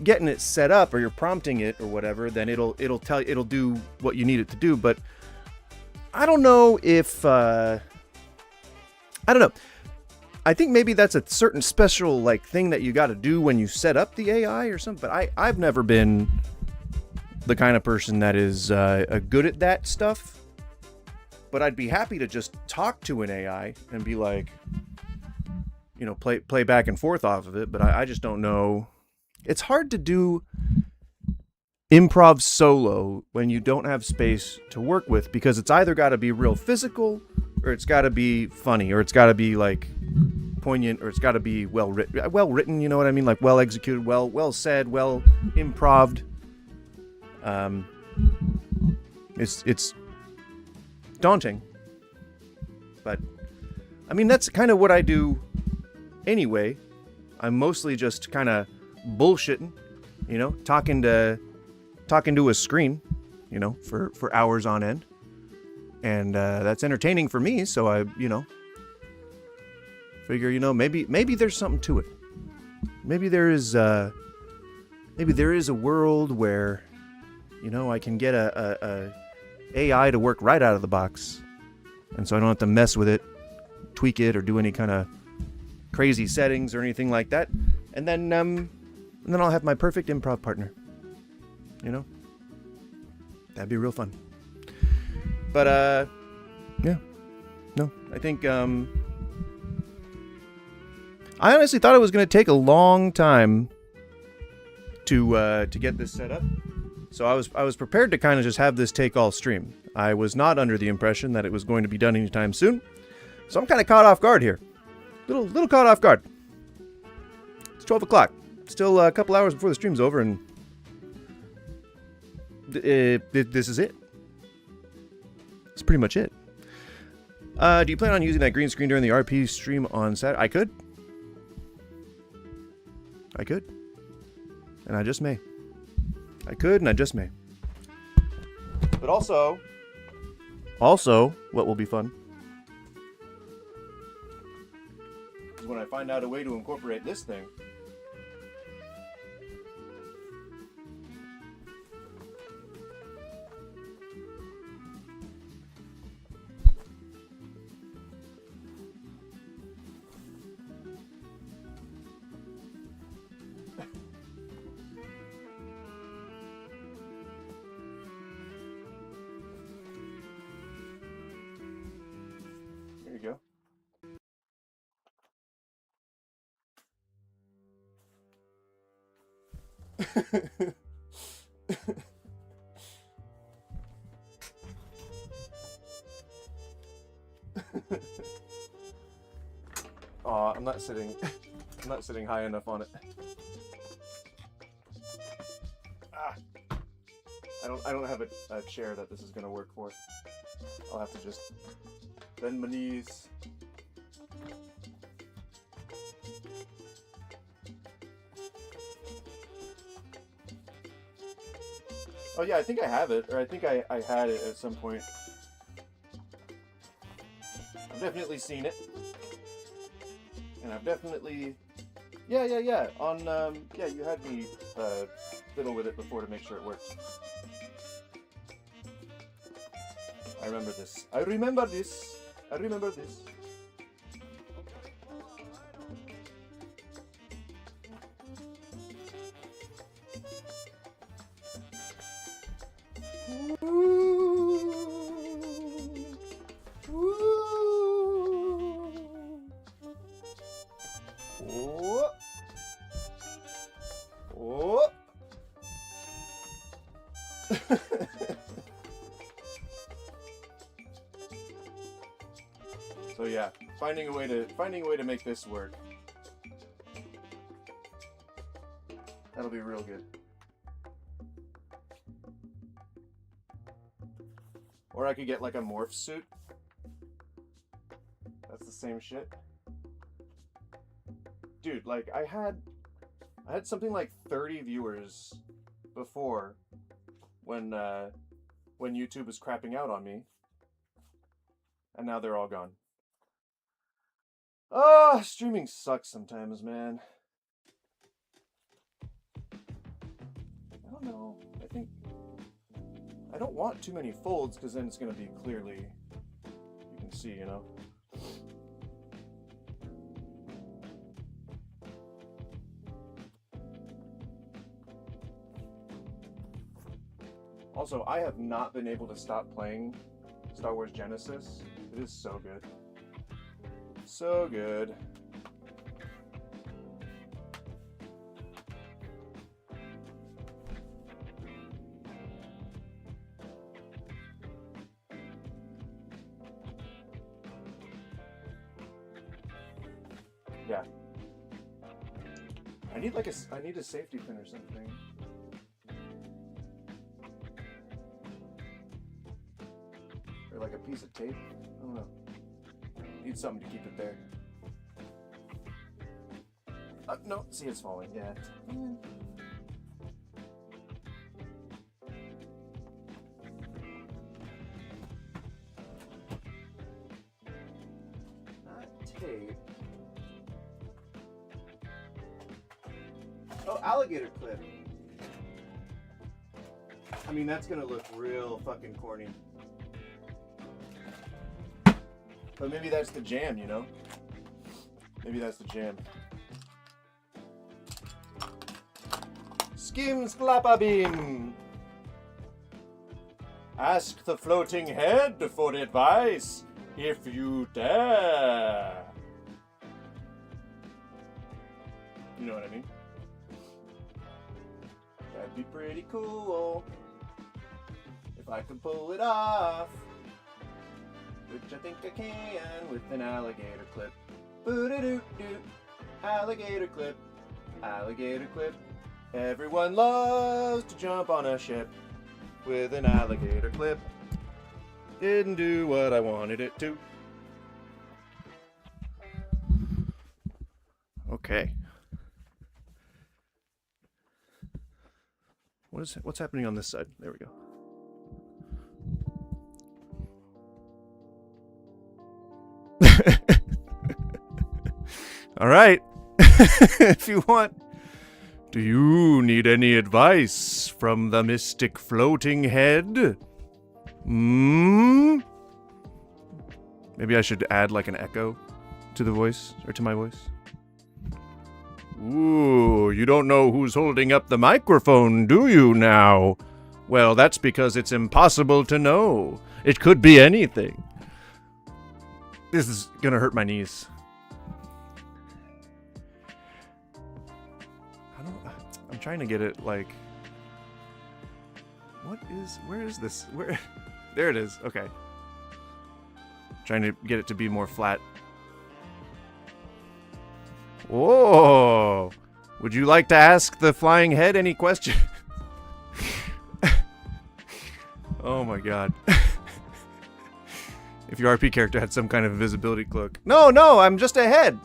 getting it set up or you're prompting it or whatever, then it'll do what you need it to do. But I don't know if I don't know. I think maybe that's a certain special like thing that you got to do when you set up the AI or something. But I've never been the kind of person that is good at that stuff. But I'd be happy to just talk to an AI and be like, you know, play back and forth off of it. But I just don't know. It's hard to do improv solo when you don't have space to work with, because it's either got to be real physical, or it's got to be funny, or it's got to be like poignant, or it's got to be well written, you know what I mean, like well executed, well said, well improved. It's daunting, but I mean that's kind of what I do anyway. I'm mostly just kind of bullshitting, you know, talking to a screen, you know, for hours on end, and that's entertaining for me. So I, you know, figure, you know, maybe there's something to it. Maybe there is a world where, you know, I can get a AI to work right out of the box, and so I don't have to mess with it, tweak it, or do any kind of crazy settings or anything like that. And then I'll have my perfect improv partner. You know, that'd be real fun. But yeah, no, I think I honestly thought it was going to take a long time to get this set up. So I was prepared to kind of just have this take all stream. I was not under the impression that it was going to be done anytime soon. So I'm kind of caught off guard here. Little caught off guard. It's 12 o'clock. Still a couple hours before the stream's over, and this is it. That's pretty much it. Do you plan on using that green screen during the RP stream on Saturday? I could. And I just may. I could, and I just may. But also, what will be fun is when I find out a way to incorporate this thing. There you go. Aw, I'm not sitting high enough on it. I don't have a chair that this is gonna work for. I'll have to just bend my knees. Oh yeah, I think I have it, or I think I had it at some point. I've definitely seen it. And I've definitely... Yeah. On, yeah, you had me fiddle with it before to make sure it worked. I remember this. I remember this. So yeah, finding a way to make this work. That'll be real good. Or I could get like a morph suit. That's the same shit. Dude, like I had something like 30 viewers before when YouTube was crapping out on me. And now they're all gone. Oh, streaming sucks sometimes, man. I don't know. I don't want too many folds because then it's going to be clearly can see, you know? Also, I have not been able to stop playing Star Wars Genesis. It is so good. So good. Yeah. I need a safety pin or something. Or like a piece of tape. I don't know. Need something to keep it there. No, see, it's falling. Yeah. Not tape. Oh, alligator clip. I mean, that's gonna look real fucking corny. But maybe that's the jam, you know? Maybe that's the jam. Skim Sklapabim! Ask the floating head for advice, if you dare. You know what I mean? That'd be pretty cool if I could pull it off. Which I think I can with an alligator clip. Boo-doo-doo-doo. Alligator clip. Alligator clip. Everyone loves to jump on a ship with an alligator clip. Didn't do what I wanted it to. Okay. What's happening on this side? There we go. All right. If you want. Do you need any advice from the mystic floating head? Maybe I should add like an echo to the voice, or to my voice. Ooh, you don't know who's holding up the microphone, do you now? Well, that's because it's impossible to know. It could be anything. This is gonna hurt my knees. I'm trying to get it like... Where is this? There it is, okay. Trying to get it to be more flat. Whoa! Would you like to ask the flying head any question? Oh my god. If your RP character had some kind of invisibility cloak. No, I'm just a head!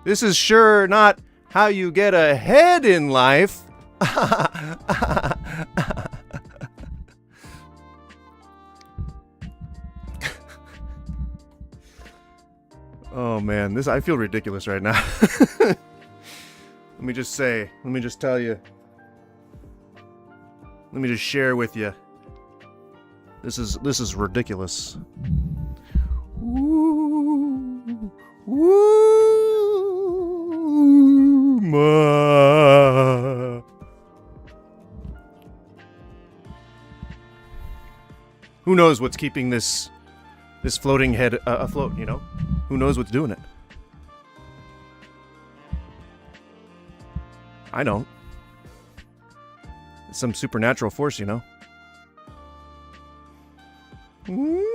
This is sure not how you get ahead in life. Oh man, I feel ridiculous right now. Let me just tell you. Let me just share with you. This is ridiculous. Ooh, ooh, ma. Who knows what's keeping this floating head afloat, you know? Who knows what's doing it? I don't. It's some supernatural force, you know? Ooh.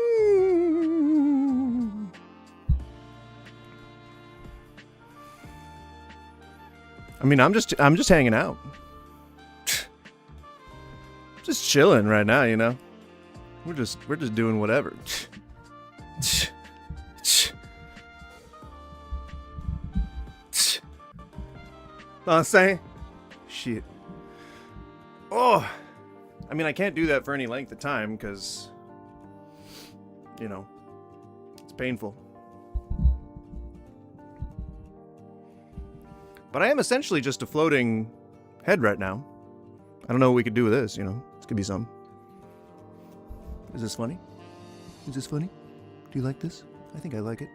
I mean, I'm just hanging out. Just chilling right now, you know? We're just doing whatever. Know what I'm saying? Shit. Oh! I mean, I can't do that for any length of time, because, you know, it's painful. But I am essentially just a floating head right now. I don't know what we could do with this, you know? This could be something. Is this funny? Is this funny? Do you like this? I think I like it.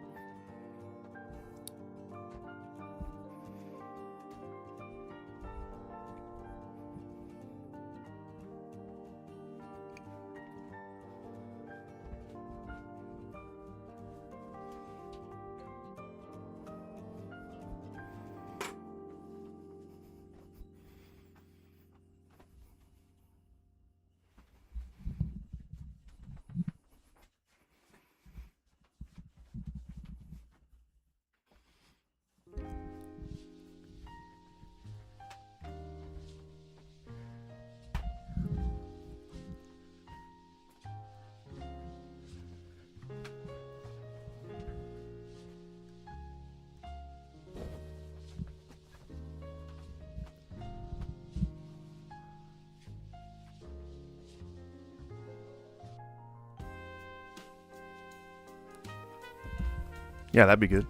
Yeah, that'd be good.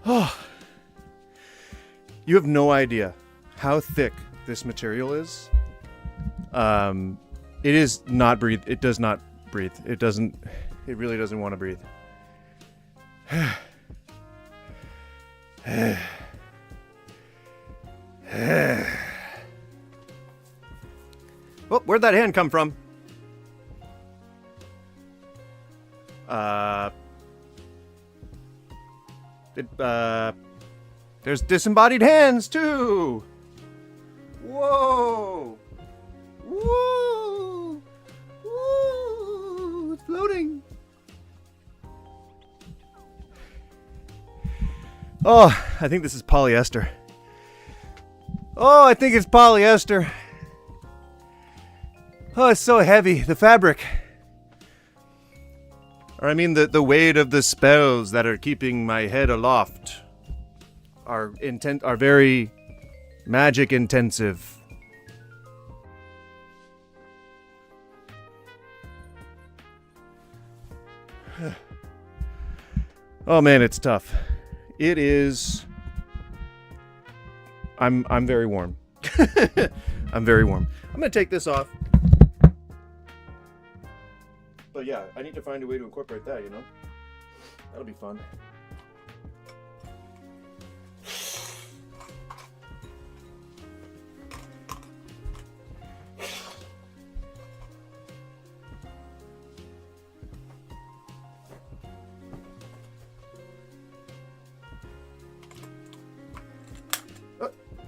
Oh, you have no idea how thick this material is. It is not breathe. It does not breathe. It doesn't. It really doesn't want to breathe. Oh, where'd that hand come from? There's disembodied hands too. Whoa! Woo! Woo! It's floating. Oh, I think this is polyester. Oh, I think it's polyester. Oh, it's so heavy, the fabric. Or I mean the weight of the spells that are keeping my head aloft are very magic intensive. Oh man, it's tough. It is. I'm very warm. I'm very warm. I'm gonna take this off. But yeah, I need to find a way to incorporate that, you know? That'll be fun.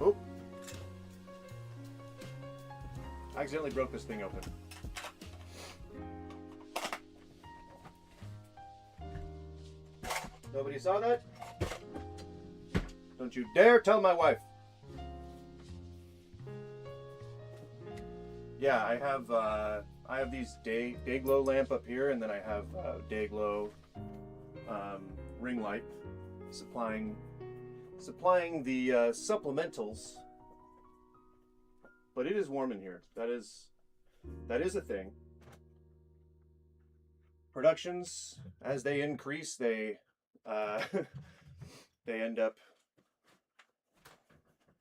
Oh. I accidentally broke this thing open. Nobody saw that? Don't you dare tell my wife. Yeah, I have these day glow lamp up here, and then I have day glow ring light supplying the supplementals. But it is warm in here. That is a thing. Productions, as they increase, they end up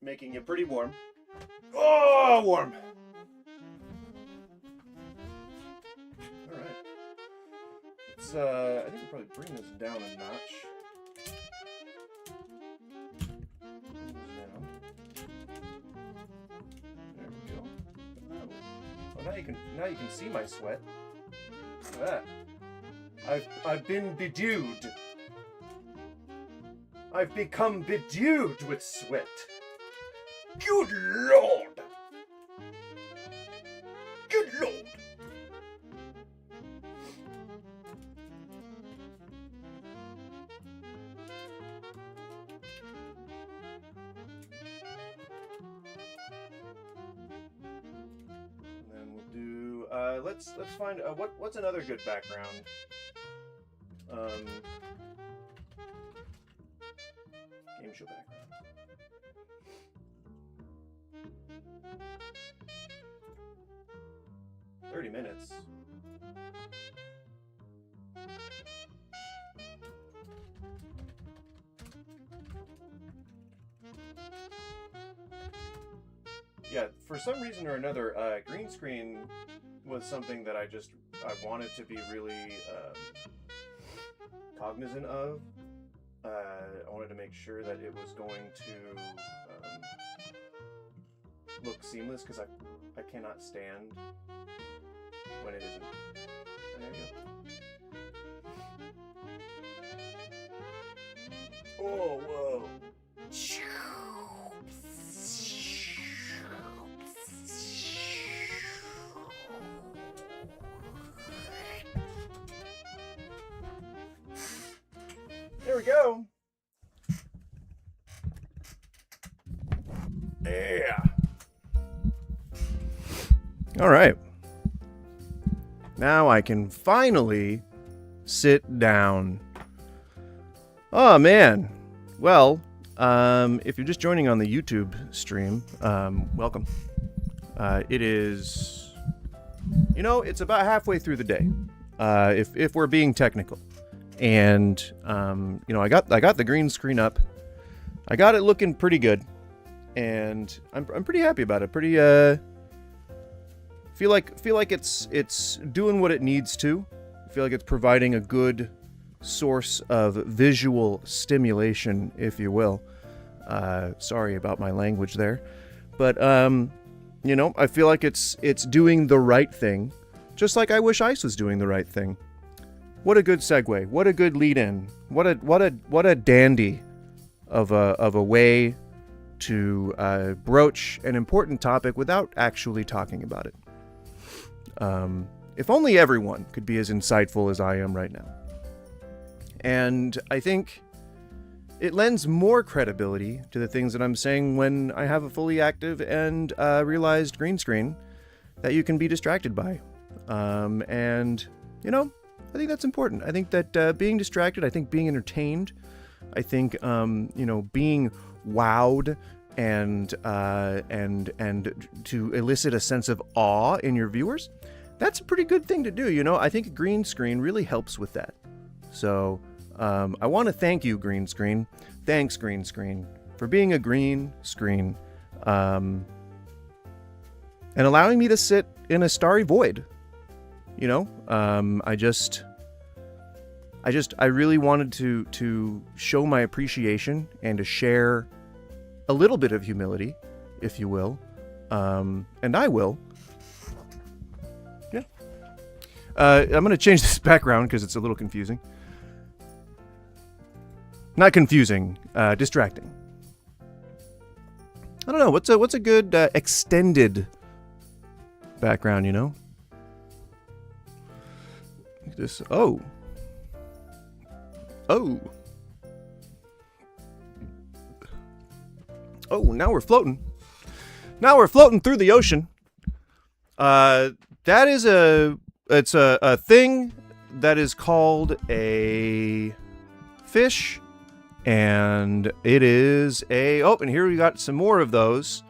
making it pretty warm. Oh, warm! All right. Let's, I think we'll probably bring this down a notch. There we go. Oh, now you can see my sweat. Look at that. I've been bedewed. I've become bedewed with sweat. Good Lord! Good Lord! And then we'll do. Let's find what's another good background. Game show background. $30 minutes. Yeah, for some reason or another, green screen was something that I just wanted to be really cognizant of. I wanted to make sure that it was going to look seamless, because I cannot stand when it isn't. And there you go. Oh, whoa. There we go. Yeah. All right. Now I can finally sit down. Oh, man. Well, if you're just joining on the YouTube stream, welcome. It is, it's about halfway through the day, if we're being technical. And, I got the green screen up. I got it looking pretty good. And I'm pretty happy about it. Pretty, feel like it's doing what it needs to. I feel like it's providing a good source of visual stimulation, if you will. Sorry about my language there. But, I feel like it's doing the right thing. Just like I wish ICE was doing the right thing. What a good segue. What a good lead in. What a dandy of a way to broach an important topic without actually talking about it. If only everyone could be as insightful as I am right now. And I think it lends more credibility to the things that I'm saying when I have a fully active and realized green screen that you can be distracted by. I think that's important. I think that being distracted, I think being entertained, I think, being wowed and to elicit a sense of awe in your viewers, that's a pretty good thing to do. I think a green screen really helps with that. So I want to thank you, green screen. Thanks, green screen, for being a green screen and allowing me to sit in a starry void. I really wanted to show my appreciation and to share a little bit of humility, if you will. And I will. Yeah. I'm going to change this background because it's a little confusing. Not confusing, distracting. I don't know, what's a good extended background, This, oh, now we're floating. Now we're floating through the ocean. That is it's a thing that is called a fish, and it is and here we got some more of those.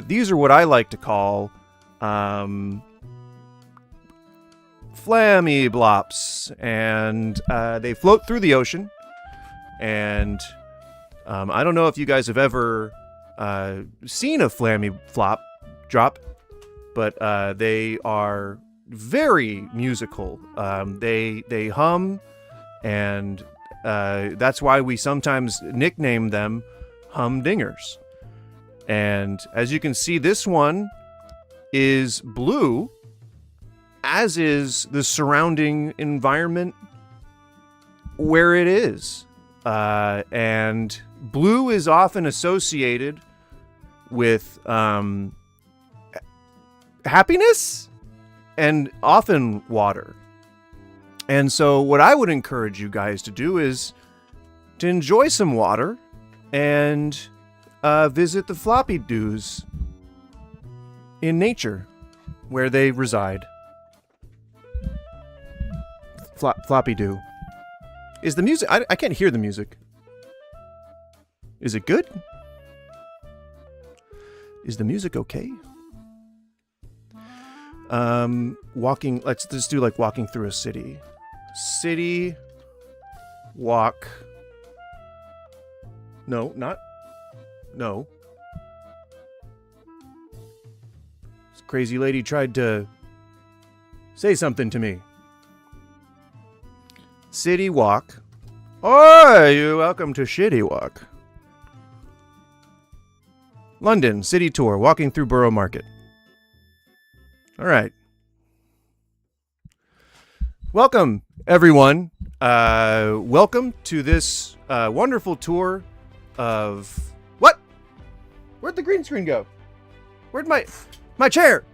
These are what I like to call, flammy blops, and they float through the ocean. And I don't know if you guys have ever seen a flammy flop drop, but they are very musical. They hum, and that's why we sometimes nickname them humdingers. And as you can see, this one is blue, as is the surrounding environment where it is. And blue is often associated with happiness and often water. And so what I would encourage you guys to do is to enjoy some water and visit the floppy dews in nature where they reside. Floppy dew. Is the music... I can't hear the music. Is it good? Is the music okay? Walking... Let's just do like walking through a city. City... Walk... No, not... No. This crazy lady tried to Say something to me. City Walk. Oh, you're welcome to Shitty Walk. London, city tour, walking through Borough Market. All right. Welcome, everyone. Welcome to this wonderful tour of... What? Where'd the green screen go? Where'd my chair?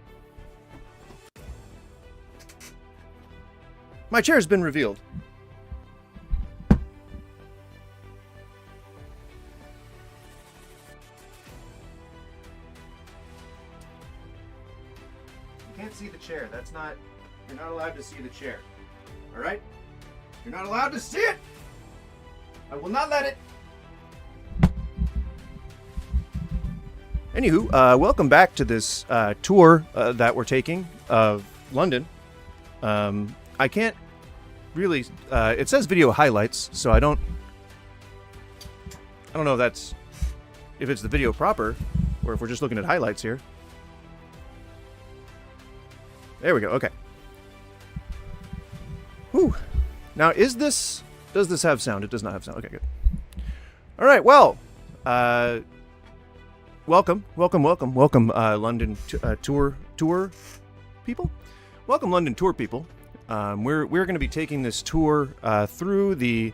My chair's been revealed. You can't see the chair. That's not... You're not allowed to see the chair. All right? You're not allowed to see it! I will not let it! Anywho, welcome back to this tour that we're taking of London. I can't really... it says video highlights, so I don't know if it's the video proper, or if we're just looking at highlights here. There we go, okay. Whew. Now, does this have sound? It does not have sound. Okay, good. All right, well, welcome, London tour people. Welcome, London tour people. We're going to be taking this tour through the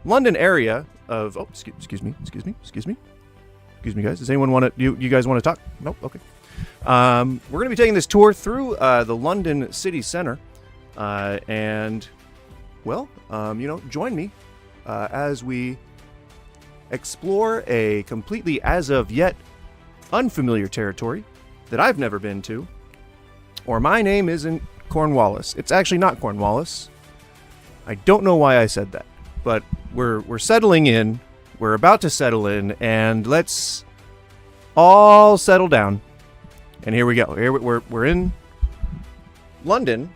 London area of... Oh, excuse me, guys. Does anyone want to... You guys want to talk? Nope, okay. We're going to be taking this tour through the London city center. And, well, join me as we explore a completely, as of yet, unfamiliar territory that I've never been to. Or my name isn't Cornwallis. It's actually not Cornwallis. I don't know why I said that, but we're settling in. We're about to settle in, and let's all settle down. And here we go. Here we're in London.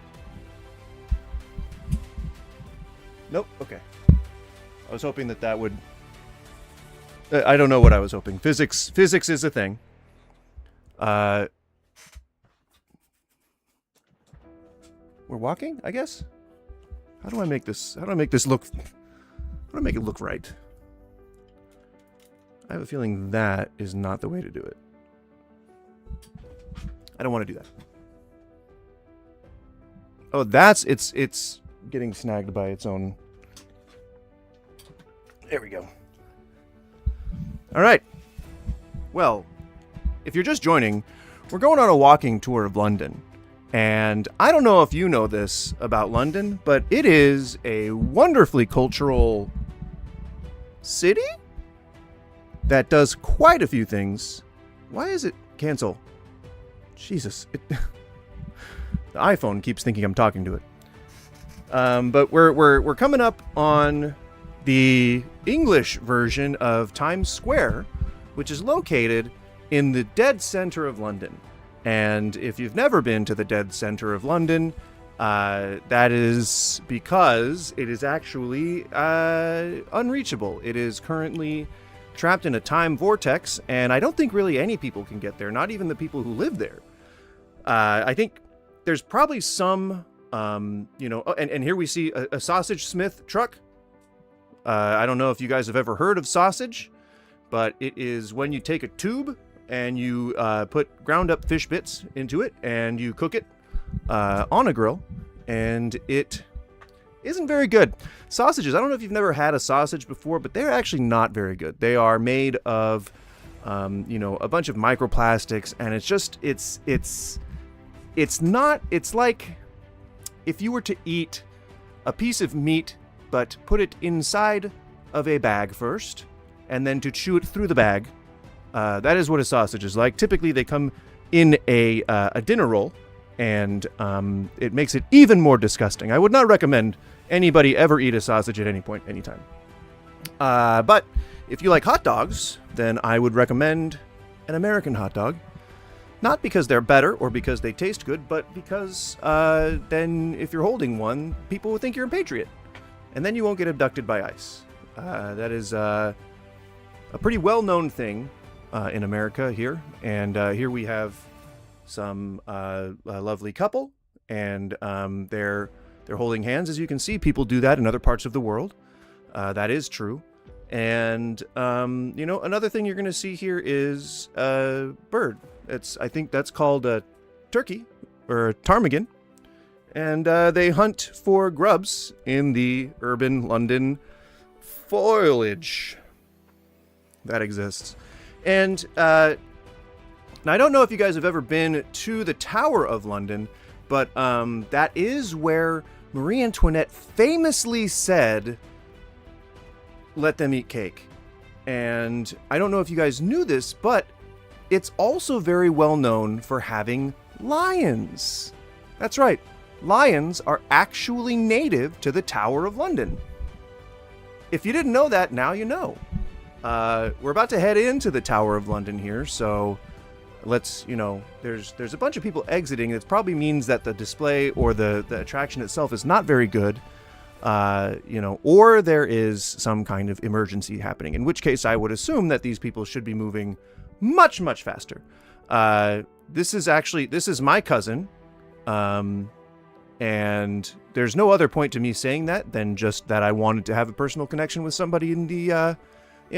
Nope. Okay. I was hoping that would... I don't know what I was hoping. Physics is a thing. We're walking, I guess? How do I make this look... How do I make it look right? I have a feeling that is not the way to do it. I don't want to do that. Oh, it's getting snagged by its own... There we go. All right. Well, if you're just joining, we're going on a walking tour of London. And I don't know if you know this about London, but it is a wonderfully cultural city that does quite a few things. Why is it cancel? Jesus. The iPhone keeps thinking I'm talking to it. But we're coming up on the English version of Times Square, which is located in the dead center of London. And if you've never been to the dead center of London, that is because it is actually unreachable. It is currently trapped in a time vortex, and I don't think really any people can get there, not even the people who live there. I think there's probably some... and here we see a Sausage Smith truck. I don't know if you guys have ever heard of sausage, but it is when you take a tube and you put ground up fish bits into it and you cook it on a grill, and it isn't very good. Sausages, I don't know if you've never had a sausage before, but they're actually not very good. They are made of, a bunch of microplastics, and it's like if you were to eat a piece of meat, but put it inside of a bag first, and then to chew it through the bag. That is what a sausage is like. Typically, they come in a dinner roll, and it makes it even more disgusting. I would not recommend anybody ever eat a sausage at any point, anytime. But if you like hot dogs, then I would recommend an American hot dog. Not because they're better or because they taste good, but because then if you're holding one, people will think you're a patriot. And then you won't get abducted by ICE. That is a pretty well-known thing in America here. And here we have some lovely couple. and they're holding hands. As you can see, people do that in other parts of the world. That is true. And another thing you're going to see here is a bird. I think that's called a turkey or a ptarmigan, and they hunt for grubs in the urban London foliage that exists. And now I don't know if you guys have ever been to the Tower of London, but that is where Marie Antoinette famously said, "Let them eat cake." And I don't know if you guys knew this, but it's also very well known for having lions. That's right. Lions are actually native to the Tower of London. If you didn't know that, now you know. We're about to head into the Tower of London here, so let's, there's a bunch of people exiting. It probably means that the display or the attraction itself is not very good, or there is some kind of emergency happening, in which case I would assume that these people should be moving much, much faster. This is my cousin, and there's no other point to me saying that than just that I wanted to have a personal connection with somebody in the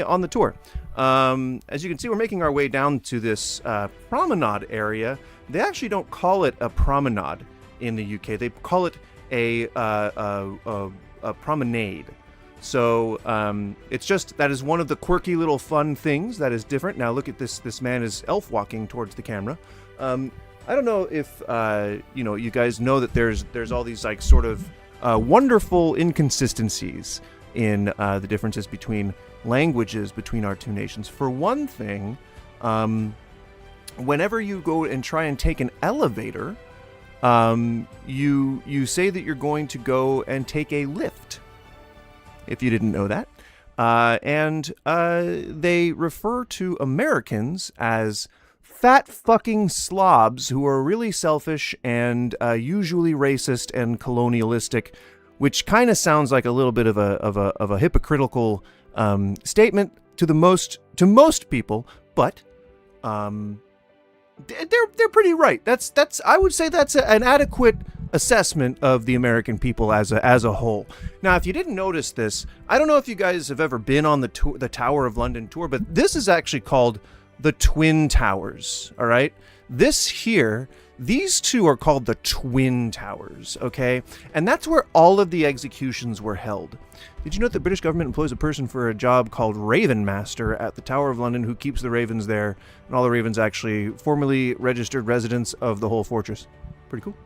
on the tour. As you can see, we're making our way down to this promenade area. They actually don't call it a promenade in the UK. They call it a promenade. So it's just, that is one of the quirky little fun things that is different. Now look at this. This man is elf walking towards the camera. I don't know if you guys know that there's all these like sort of wonderful inconsistencies in the differences between languages between our two nations. For one thing, whenever you go and try and take an elevator, you say that you're going to go and take a lift. If you didn't know that. And they refer to Americans as fat fucking slobs who are really selfish and usually racist and colonialistic, which kind of sounds like a little bit of a hypocritical statement to most people, but they're pretty right. That's I would say that's an adequate assessment of the American people as a whole. Now, if you didn't notice this, I don't know if you guys have ever been on the Tower of London tour, but this is actually called the Twin Towers. All right, these two are called the Twin Towers. Okay, and that's where all of the executions were held. Did you know that the British government employs a person for a job called Raven Master at the Tower of London who keeps the ravens there, and all the ravens actually formerly registered residents of the whole fortress? Pretty cool.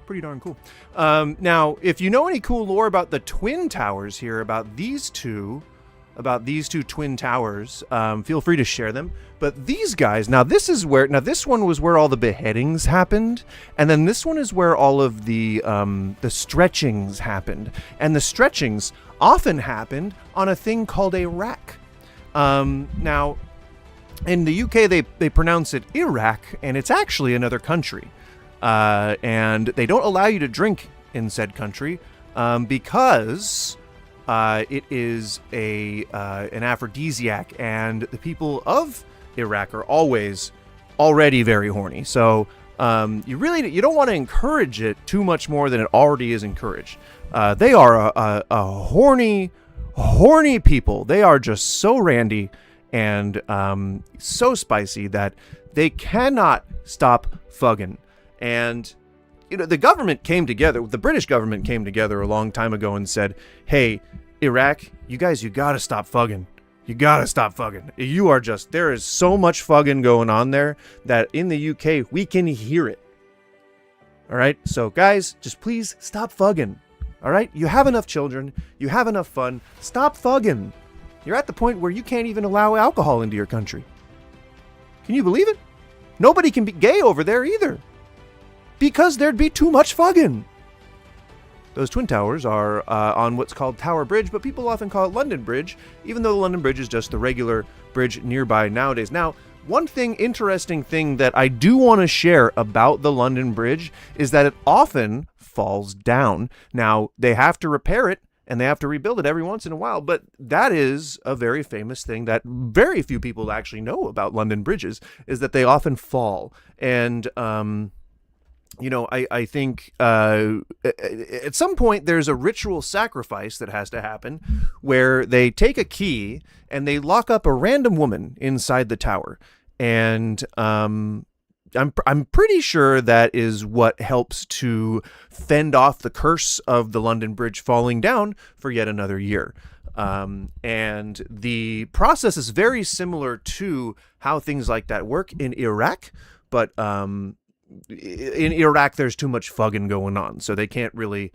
Pretty darn cool. Now, if you know any cool lore about the Twin Towers here, about these two Twin Towers, feel free to share them. But these guys, this one was where all the beheadings happened, and then this one is where all of the stretchings happened, and the stretchings often happened on a thing called a rack. Now, in the UK, they pronounce it Iraq, and it's actually another country. And they don't allow you to drink in said country because it is an aphrodisiac, and the people of Iraq are already very horny. So you don't want to encourage it too much more than it already is encouraged. They are a horny people. They are just so randy and so spicy that they cannot stop fugging. And the government came together, the British government came together a long time ago and said, "Hey, Iraq, you gotta stop fugging. You gotta stop fugging. There is so much fugging going on there that in the UK, we can hear it. All right? So guys, just please stop fugging. All right? You have enough children. You have enough fun. Stop fugging. You're at the point where you can't even allow alcohol into your country. Can you believe it? Nobody can be gay over there either, because there'd be too much fugging." Those Twin Towers are on what's called Tower Bridge, but people often call it London Bridge, even though the London Bridge is just the regular bridge nearby nowadays. Now, one interesting thing that I do want to share about the London Bridge is that it often falls down. Now, they have to repair it, and they have to rebuild it every once in a while, but that is a very famous thing that very few people actually know about London bridges, is that they often fall. And I think at some point there's a ritual sacrifice that has to happen where they take a key and they lock up a random woman inside the tower. And I'm pretty sure that is what helps to fend off the curse of the London Bridge falling down for yet another year. And the process is very similar to how things like that work in Iraq, but in Iraq there's too much fugging going on, so they can't really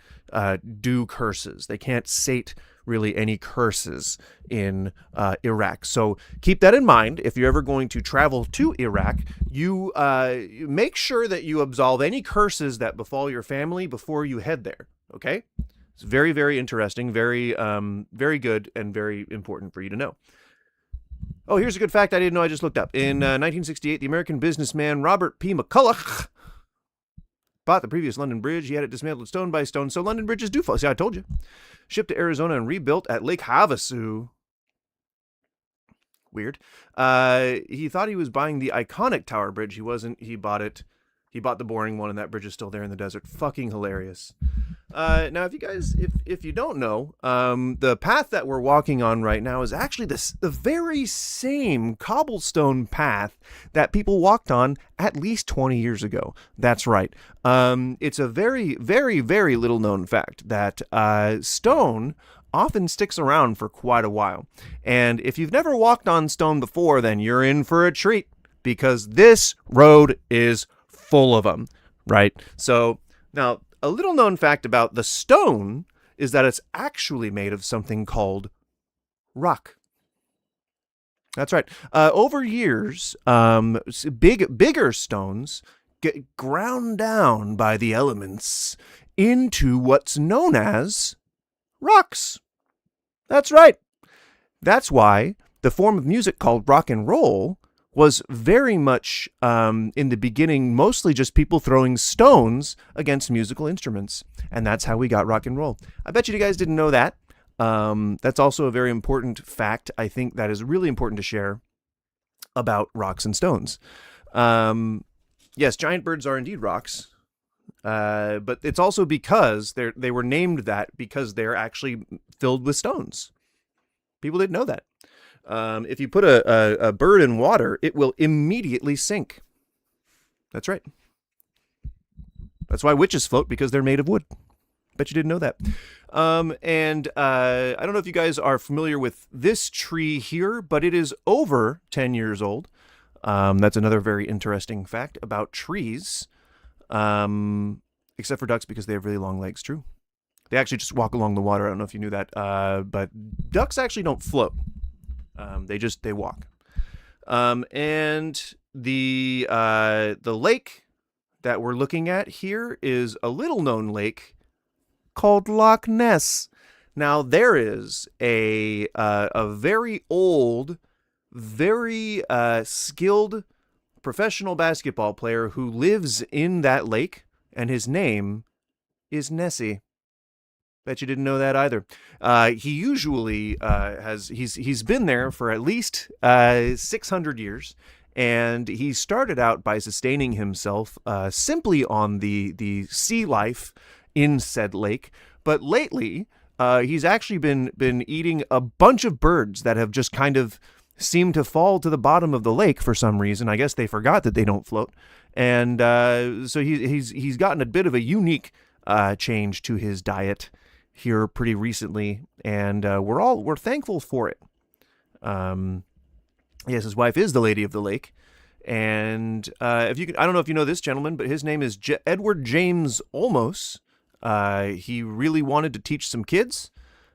do curses. They can't sate really any curses in Iraq. So keep that in mind. If you're ever going to travel to Iraq, you make sure that you absolve any curses that befall your family before you head there. Okay? It's very, very interesting, very, very good, and very important for you to know. Oh, here's a good fact I didn't know. I just looked up. In 1968, the American businessman Robert P. McCulloch bought the previous London Bridge. He had it dismantled stone by stone, so London bridges do fall. See, I told you. Shipped to Arizona and rebuilt at Lake Havasu. Weird. He thought he was buying the iconic Tower Bridge. He wasn't. He bought it. He bought the boring one, and that bridge is still there in the desert. Fucking hilarious. Now, if you guys, if you don't know, the path that we're walking on right now is actually the very same cobblestone path that people walked on at least 20 years ago. That's right. It's a very, very, very little known fact that stone often sticks around for quite a while. And if you've never walked on stone before, then you're in for a treat, because this road is full of them, right? So now, a little known fact about the stone is that it's actually made of something called rock. That's right. Over years, bigger stones get ground down by the elements into what's known as rocks. That's right. That's why the form of music called rock and roll was very much, in the beginning, mostly just people throwing stones against musical instruments. And that's how we got rock and roll. I bet you guys didn't know that. That's also a very important fact, I think, that is really important to share about rocks and stones. Yes, giant birds are indeed rocks. But it's also because they were named that because they're actually filled with stones. People didn't know that. If you put a bird in water, it will immediately sink. That's right. That's why witches float, because they're made of wood. Bet you didn't know that. And I don't know if you guys are familiar with this tree here, but it is over 10 years old. That's another very interesting fact about trees. Except for ducks, because they have really long legs, true. They actually just walk along the water. I don't know if you knew that. But ducks actually don't float. They walk. And the lake that we're looking at here is a little known lake called Loch Ness. Now there is a very old, very skilled professional basketball player who lives in that lake, and his name is Nessie. Bet you didn't know that either. He usually he's been there for at least 600 years, and he started out by sustaining himself simply on the sea life in said lake. But lately, he's actually been eating a bunch of birds that have just kind of seemed to fall to the bottom of the lake for some reason. I guess they forgot that they don't float, and so he's gotten a bit of a unique change to his diet here pretty recently, and we're thankful for it. Yes, his wife is the Lady of the Lake, and I don't know if you know this gentleman, but his name is Edward James Olmos. He really wanted to teach some kids.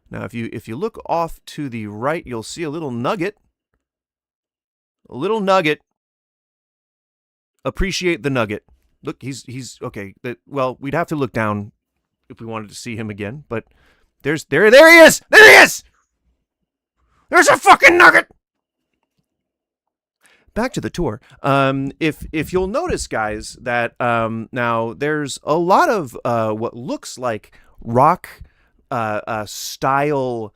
Now, if you look off to the right, you'll see a little nugget. A little nugget. Appreciate the nugget. Look, he's okay. Well, we'd have to look down if we wanted to see him again, but there he is! There he is! There's a fucking nugget! Back to the tour. If you'll notice, guys, that now there's a lot of what looks like rock style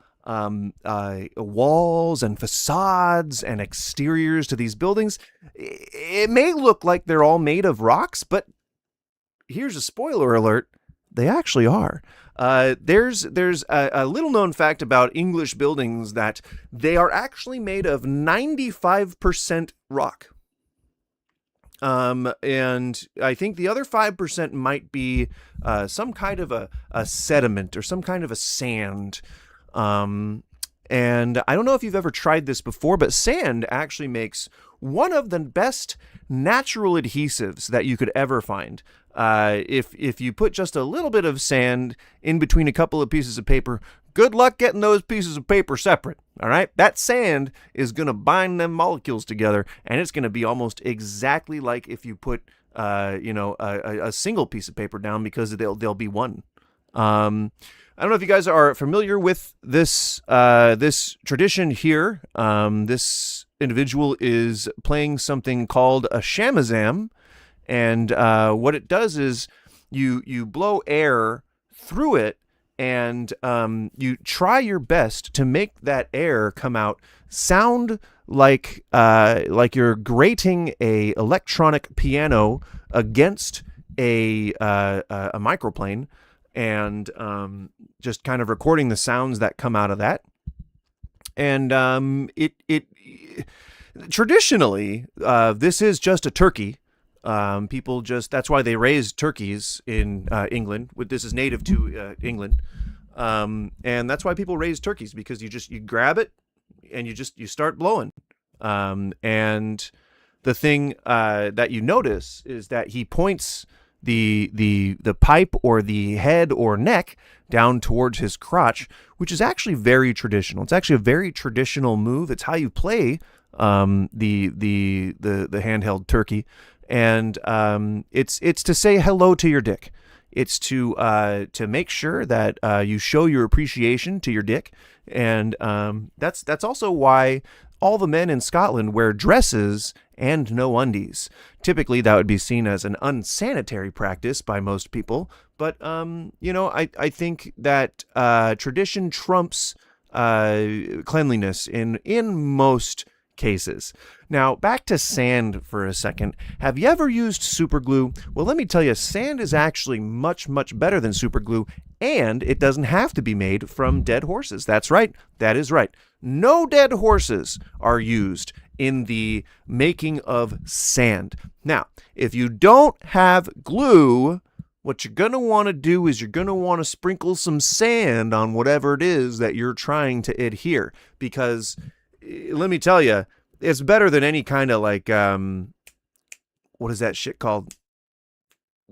walls and facades and exteriors to these buildings. It may look like they're all made of rocks, but here's a spoiler alert. They actually are. There's a little known fact about English buildings that they are actually made of 95% rock. And I think the other 5% might be some kind of a sediment or some kind of a sand. And I don't know if you've ever tried this before, but sand actually makes one of the best natural adhesives that you could ever find. If you put just a little bit of sand in between a couple of pieces of paper, good luck getting those pieces of paper separate. All right, that sand is going to bind them molecules together, and it's going to be almost exactly like if you put a single piece of paper down, because they'll be one. I don't know if you guys are familiar with this tradition here. This individual is playing something called a shamazam, and what it does is you blow air through it, and you try your best to make that air come out sound like you're grating a electronic piano against a microplane, and just kind of recording the sounds that come out of that. And it traditionally, this is just a turkey. People that's why they raise turkeys in England. This is native to England, and that's why people raise turkeys, because you grab it and you start blowing. And the thing that you notice is that he points the pipe or the head or neck down towards his crotch, which is actually very traditional. It's actually a very traditional move. It's how you play the handheld turkey, and it's to say hello to your dick. It's to make sure that you show your appreciation to your dick, and that's also why all the men in Scotland wear dresses and no undies. Typically, that would be seen as an unsanitary practice by most people, but I think that tradition trumps cleanliness in most cases. Now, back to sand for a second. Have you ever used super glue? Well, let me tell you, sand is actually much, much better than super glue, and it doesn't have to be made from dead horses. That's right. That is right. No dead horses are used in the making of sand. Now, if you don't have glue, what you're going to want to do is you're going to want to sprinkle some sand on whatever it is that you're trying to adhere, because let me tell you, it's better than any kind of what is that shit called?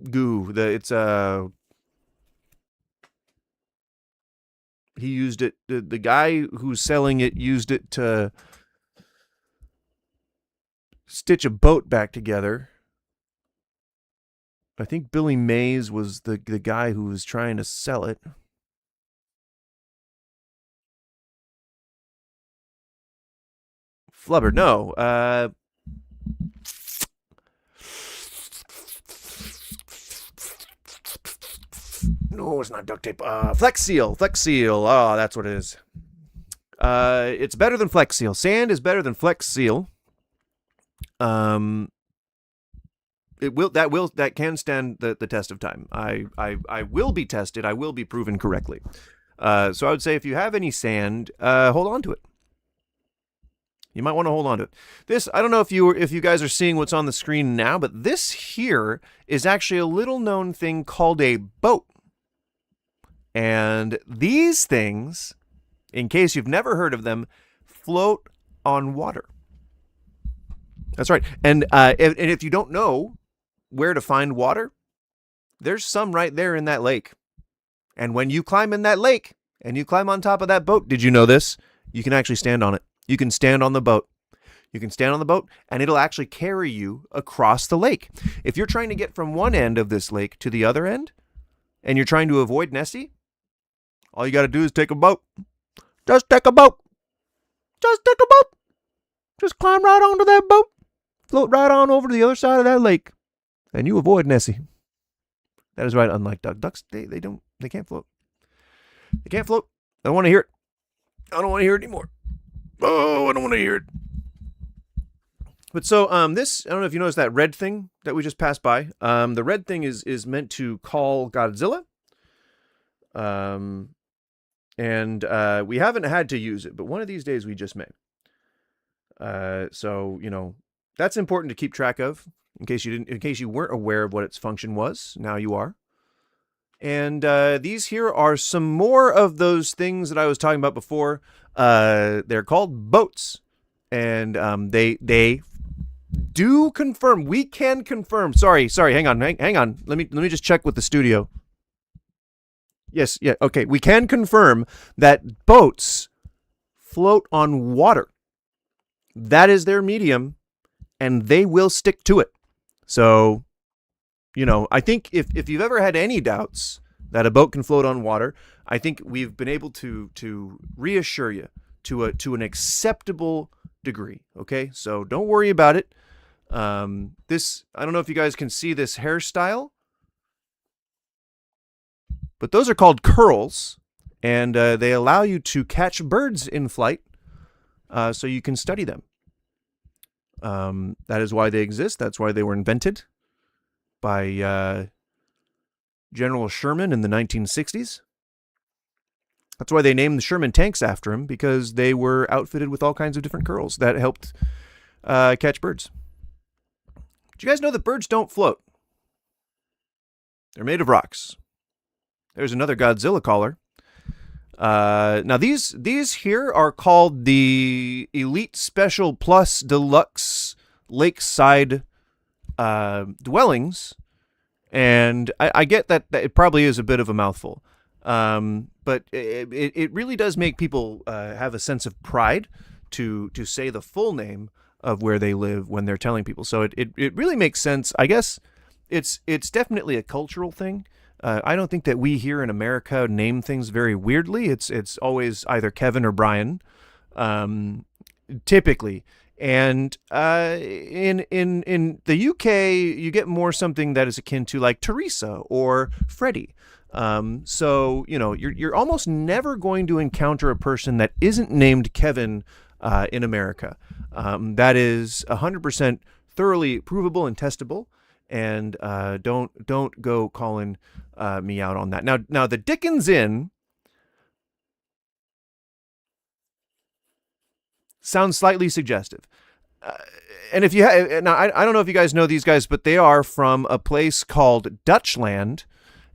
Goo. He used it. The guy who's selling it used it to stitch a boat back together. I think Billy Mays was the guy who was trying to sell it. Flubber, no. No, it's not duct tape. Flex Seal. Oh, that's what it is. It's better than Flex Seal. Sand is better than Flex Seal. That can stand the test of time. I will be tested. I will be proven correctly. So I would say if you have any sand, hold on to it. You might want to hold on to it. This, I don't know if you guys are seeing what's on the screen now, but this here is actually a little known thing called a boat. And these things, in case you've never heard of them, float on water. That's right. And if you don't know where to find water, there's some right there in that lake. And when you climb in that lake and you climb on top of that boat, did you know this? You can actually stand on it. You can stand on the boat. You can stand on the boat, and it'll actually carry you across the lake. If you're trying to get from one end of this lake to the other end, and you're trying to avoid Nessie, all you got to do is take a boat. Just take a boat. Just take a boat. Just climb right onto that boat. Float right on over to the other side of that lake, and you avoid Nessie. That is right, unlike ducks. Ducks, they can't float. They can't float. I don't want to hear it. I don't want to hear it anymore. Oh, I don't want to hear it. But so this, I don't know if you noticed that red thing that we just passed by. The red thing is meant to call Godzilla. And we haven't had to use it, but one of these days we just may. So that's important to keep track of in case you weren't aware of what its function was. Now you are. And these here are some more of those things that I was talking about before. They're called boats, and they do confirm. We can confirm. Sorry. Hang on. Let me just check with the studio. Yes. Yeah. Okay. We can confirm that boats float on water. That is their medium, and they will stick to it. So, I think if you've ever had any doubts that a boat can float on water, I think we've been able to reassure you to an acceptable degree. Okay, so don't worry about it. This, I don't know if you guys can see this hairstyle, but those are called curls, and they allow you to catch birds in flight, so you can study them. That is why they exist. That's why they were invented by General Sherman in the 1960s. That's why they named the Sherman tanks after him, because they were outfitted with all kinds of different curls that helped catch birds. Did you guys know that birds don't float? They're made of rocks. There's another Godzilla caller. Now these here are called the Elite Special Plus Deluxe Lakeside dwellings, and I get that it probably is a bit of a mouthful, but it really does make people have a sense of pride to say the full name of where they live when they're telling people. So it really makes sense. I guess it's definitely a cultural thing. I don't think that we here in America name things very weirdly. It's always either Kevin or Brian, typically. And in the UK, you get more something that is akin to like Teresa or Freddie. So you're almost never going to encounter a person that isn't named Kevin in America. That is 100% thoroughly provable and testable. And don't go calling me out on that. Now the Dickens Inn sounds slightly suggestive. And if you now I don't know if you guys know these guys, but they are from a place called Dutchland,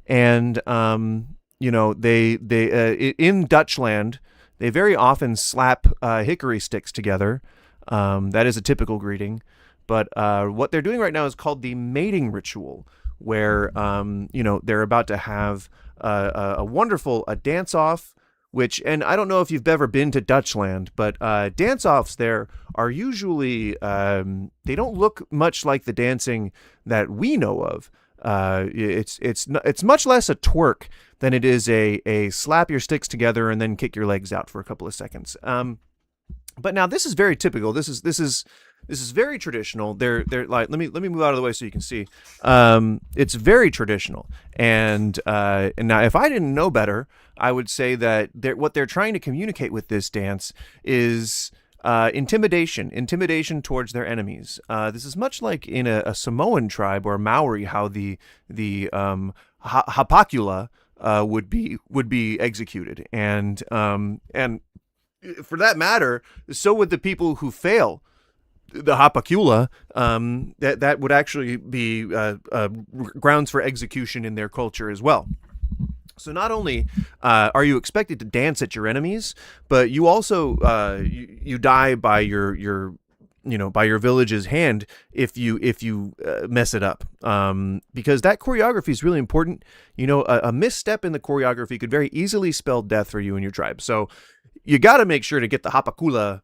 and they in Dutchland they very often slap hickory sticks together. That is a typical greeting. But what they're doing right now is called the mating ritual, where they're about to have a wonderful dance-off, and I don't know if you've ever been to Dutchland, but dance-offs there are usually, they don't look much like the dancing that we know of. It's much less a twerk than it is a slap your sticks together and then kick your legs out for a couple of seconds. But now this is very typical. This is very traditional. They're like, let me move out of the way so you can see. It's very traditional, and now if I didn't know better, I would say that what they're trying to communicate with this dance is intimidation towards their enemies. This is much like in a Samoan tribe or Maori, how the hapakula would be executed, and for that matter, so would the people who fail the hapakula. That would actually be grounds for execution in their culture as well. So not only are you expected to dance at your enemies, but you also you die by your by your village's hand if you mess it up, because that choreography is really important. A misstep in the choreography could very easily spell death for you and your tribe. So you got to make sure to get the hapakula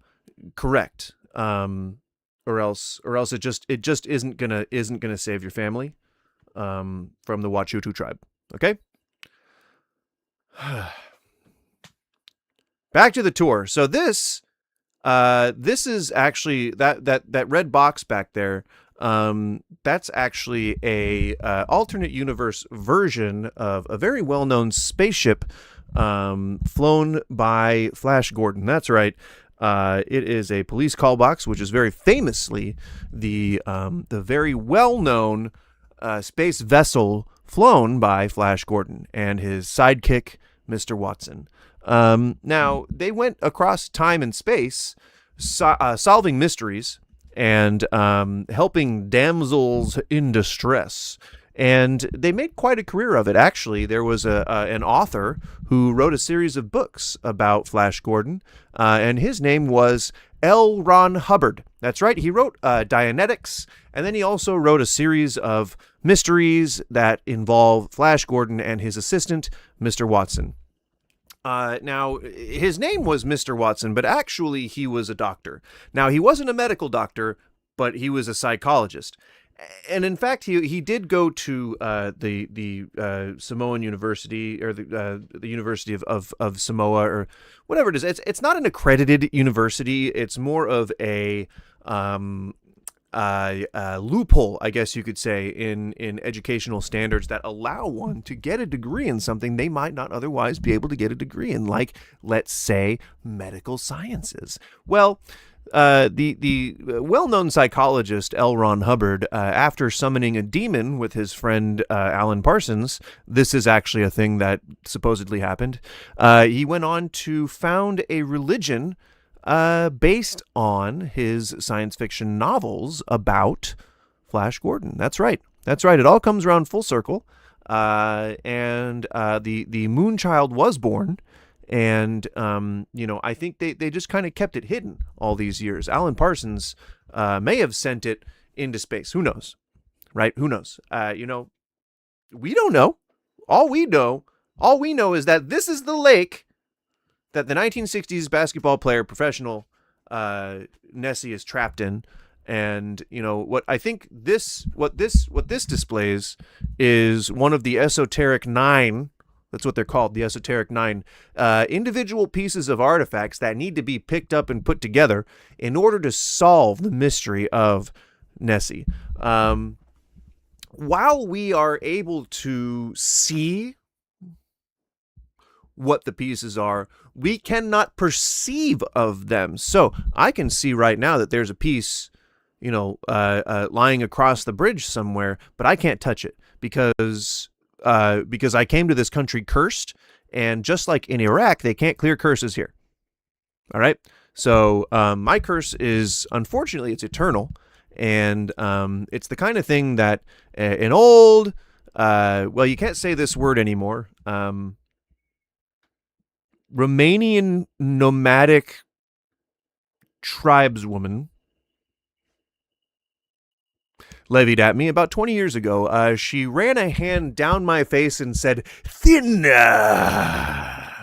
correct, or else it just isn't gonna save your family from the Wachutu tribe. Okay. Back to the tour. So this is actually that red box back there. That's actually a alternate universe version of a very well-known spaceship flown by Flash Gordon. That's right. It is a police call box, which is very famously the very well known space vessel flown by Flash Gordon and his sidekick, Mr. Watson. Now, they went across time and space solving mysteries and helping damsels in distress. And they made quite a career of it, actually. There was an author who wrote a series of books about Flash Gordon, and his name was L. Ron Hubbard. That's right, he wrote Dianetics, and then he also wrote a series of mysteries that involve Flash Gordon and his assistant, Mr. Watson. Now, his name was Mr. Watson, but actually he was a doctor. Now, he wasn't a medical doctor, but he was a psychologist. And in fact, he did go to the Samoan University, or the University of Samoa, or whatever it is. It's not an accredited university. It's more of a loophole, I guess you could say, in educational standards that allow one to get a degree in something they might not otherwise be able to get a degree in, like, let's say, medical sciences. Well, the well-known psychologist L. Ron Hubbard, after summoning a demon with his friend Alan Parsons, this is actually a thing that supposedly happened, he went on to found a religion based on his science fiction novels about Flash Gordon. That's right. That's right. It all comes around full circle. And the Moonchild was born. And, I think they just kind of kept it hidden all these years. Alan Parsons may have sent it into space. Who knows? Right? Who knows? We don't know. All we know is that this is the lake that the 1960s basketball player, professional Nessie, is trapped in. And what this displays is one of the esoteric 9. That's what they're called, the esoteric 9 individual pieces of artifacts that need to be picked up and put together in order to solve the mystery of Nessie. While we are able to see what the pieces are, we cannot perceive of them. So I can see right now that there's a piece, lying across the bridge somewhere, but I can't touch it because I came to this country cursed, and just like in Iraq, they can't clear curses here. All right. So my curse is, unfortunately, it's eternal, and it's the kind of thing that an old, you can't say this word anymore, Romanian nomadic tribeswoman levied at me about 20 years ago. She ran a hand down my face and said, "Thinner."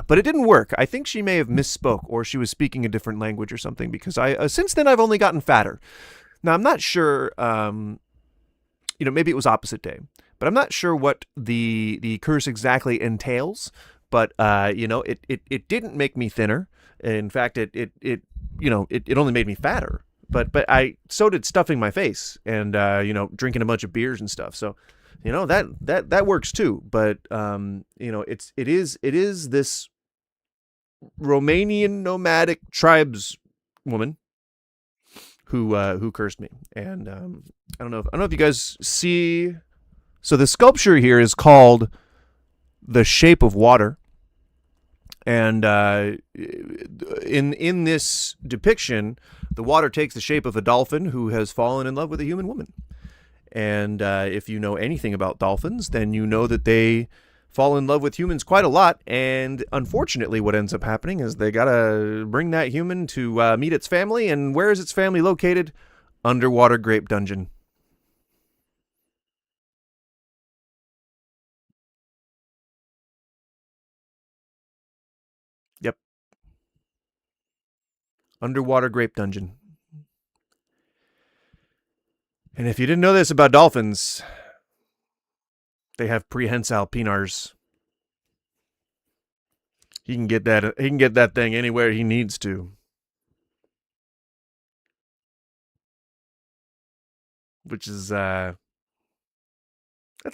But it didn't work. I think she may have misspoke, or she was speaking a different language or something, because since then I've only gotten fatter. Now, I'm not sure, maybe it was opposite day, but I'm not sure what the curse exactly entails. But, it didn't make me thinner. In fact, it only made me fatter. But so did stuffing my face and, drinking a bunch of beers and stuff. So, that works too. But, it is this Romanian nomadic tribes woman who cursed me. And, I don't know if you guys see. So the sculpture here is called The Shape of Water. And in this depiction, the water takes the shape of a dolphin who has fallen in love with a human woman. And if you know anything about dolphins, then you know that they fall in love with humans quite a lot. And unfortunately, what ends up happening is they gotta bring that human to meet its family. And where is its family located? Underwater grape dungeon. Yep. Underwater grape dungeon. And if you didn't know this about dolphins, they have prehensile penars. He can get that thing anywhere he needs to. Which is that's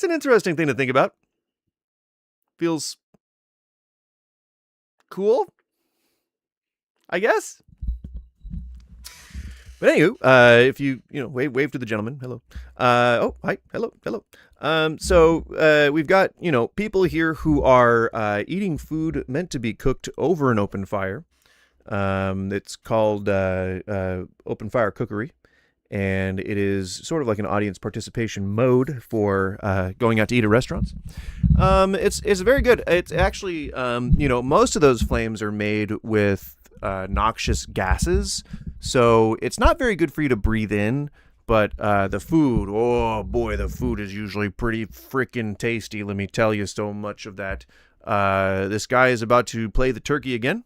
an interesting thing to think about. Feels cool, I guess. But anywho, if you wave to the gentleman, hello. Oh, hi, hello. So we've got people here who are eating food meant to be cooked over an open fire. It's called open fire cookery, and it is sort of like an audience participation mode for going out to eat at restaurants. It's very good. It's actually most of those flames are made with noxious gases. So it's not very good for you to breathe in, but the food, oh boy, the food is usually pretty freaking tasty. Let me tell you so much of that. This guy is about to play the turkey again.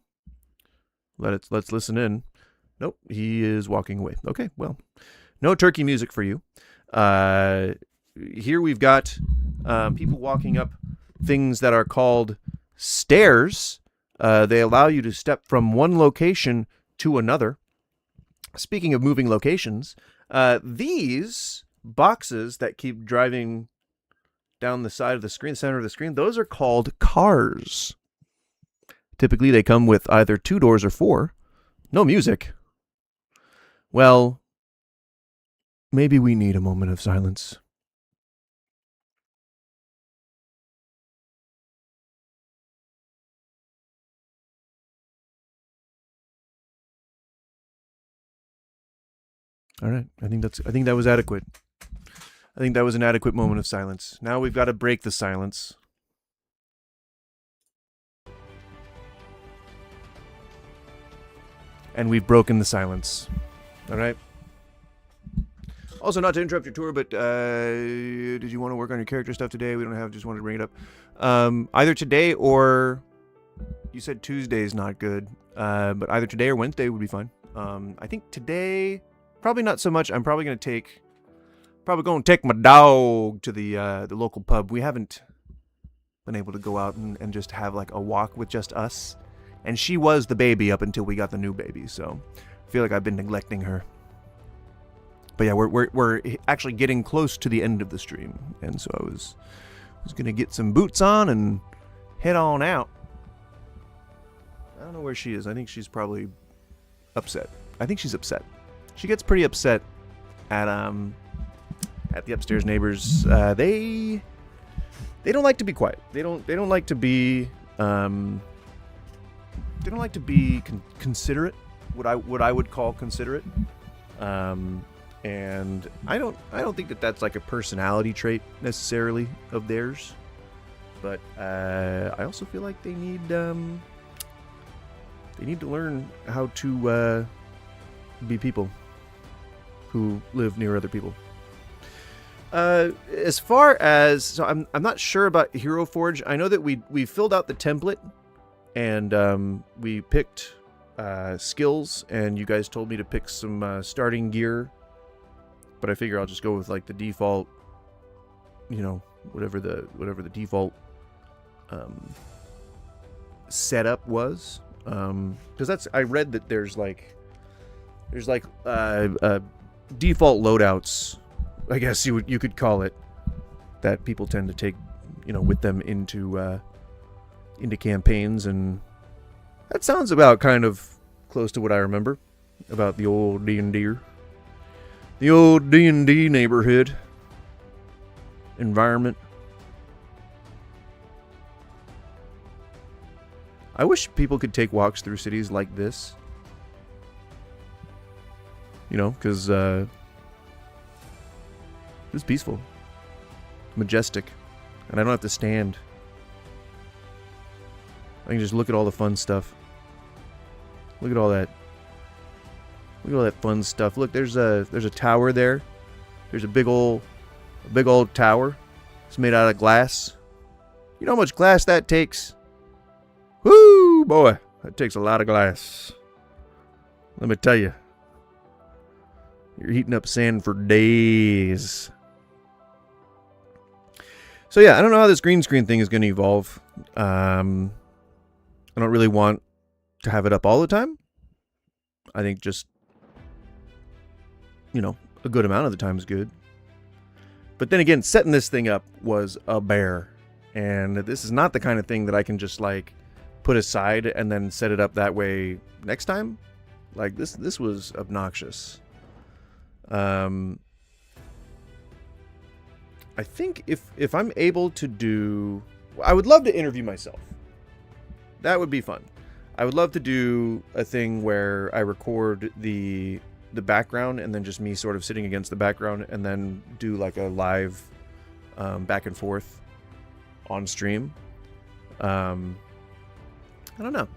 Let's listen in. Nope, he is walking away. Okay, well, no turkey music for you. Here we've got people walking up things that are called stairs. They allow you to step from one location to another. Speaking of moving locations, these boxes that keep driving down the side of the screen, center of the screen, those are called cars. Typically, they come with either 2 doors or 4. No music. Well, maybe we need a moment of silence. All right, I think that was adequate. I think that was an adequate moment of silence. Now we've got to break the silence. And we've broken the silence. All right. Also, not to interrupt your tour, but did you want to work on your character stuff today? We don't have, just wanted to bring it up. Either today or, you said Tuesday's not good, but either today or Wednesday would be fine. I think today, probably not so much. I'm probably going to take my dog to the local pub. We haven't been able to go out and just have like a walk with just us. And she was the baby up until we got the new baby, so I feel like I've been neglecting her. But yeah, we're actually getting close to the end of the stream, and so I was gonna get some boots on and head on out. I don't know where she is. I think she's probably upset. I think she's upset. She gets pretty upset at the upstairs neighbors. They don't like to be quiet. They don't like to be They don't like to be considerate, what I would call considerate, and I don't think that that's like a personality trait necessarily of theirs, but I also feel like they need to learn how to be people who live near other people. As far as, so I'm not sure about Hero Forge. I know that we filled out the template. And we picked skills, and you guys told me to pick some starting gear. But I figure I'll just go with like the default, whatever the default setup was. Because I read that there's like default loadouts, I guess you could call it, that people tend to take with them into campaigns, and that sounds about kind of close to what I remember about the old D&D neighborhood environment. I wish people could take walks through cities like this, because it's peaceful, majestic, and I don't have to stand. I can just look at all the fun stuff. Look at all that. Look at all that fun stuff. Look, there's a tower there. There's a big old tower. It's made out of glass. You know how much glass that takes? Woo, boy, that takes a lot of glass. Let me tell you. You're heating up sand for days. So yeah, I don't know how this green screen thing is going to evolve. I don't really want to have it up all the time. I think just, a good amount of the time is good. But then again, setting this thing up was a bear. And this is not the kind of thing that I can just like put aside and then set it up that way next time. Like this was obnoxious. I think if I'm able to do, I would love to interview myself. That would be fun. I would love to do a thing where I record the background and then just me sort of sitting against the background and then do like a live back and forth on stream. I don't know.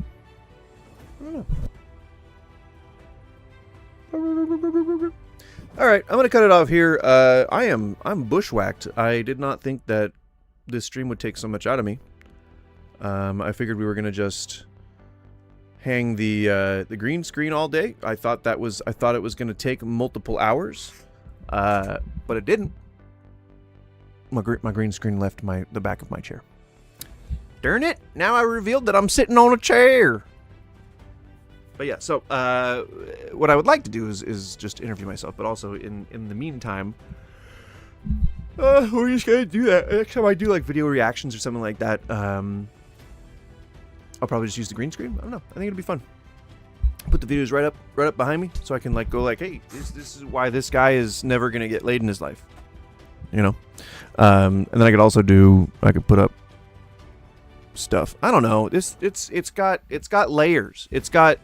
All right, I'm gonna cut it off here. I'm bushwhacked. I did not think that this stream would take so much out of me. I figured we were gonna just hang the green screen all day. I thought it was gonna take multiple hours, but it didn't. My green screen left the back of my chair. Darn it! Now I revealed that I'm sitting on a chair. But yeah, so what I would like to do is just interview myself, but also in the meantime, we're just gonna do that. Next time I do like video reactions or something like that, I'll probably just use the green screen. I don't know. I think it'll be fun. Put the videos right up behind me, so I can like go like, hey, this is why this guy is never gonna get laid in his life, you know. And then I could put up stuff. I don't know. It's got layers. It's got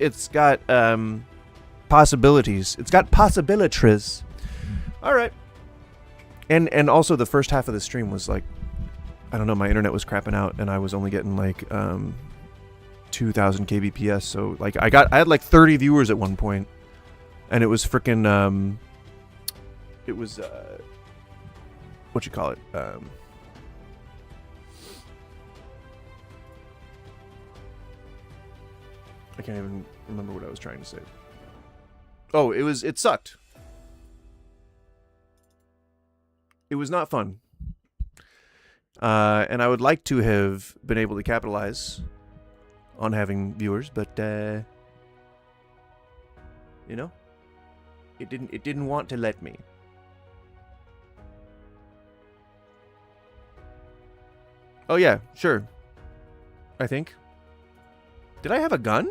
possibilities. It's got possibilities. All right. And also the first half of the stream was like, I don't know, my internet was crapping out and I was only getting like 2,000 kbps. So like I had like 30 viewers at one point, and it was freaking it was what you call it? I can't even remember what I was trying to say. Oh, it sucked. It was not fun. And I would like to have been able to capitalize on having viewers, but you know, it didn't want to let me. Oh yeah, sure. I think. Did I have a gun?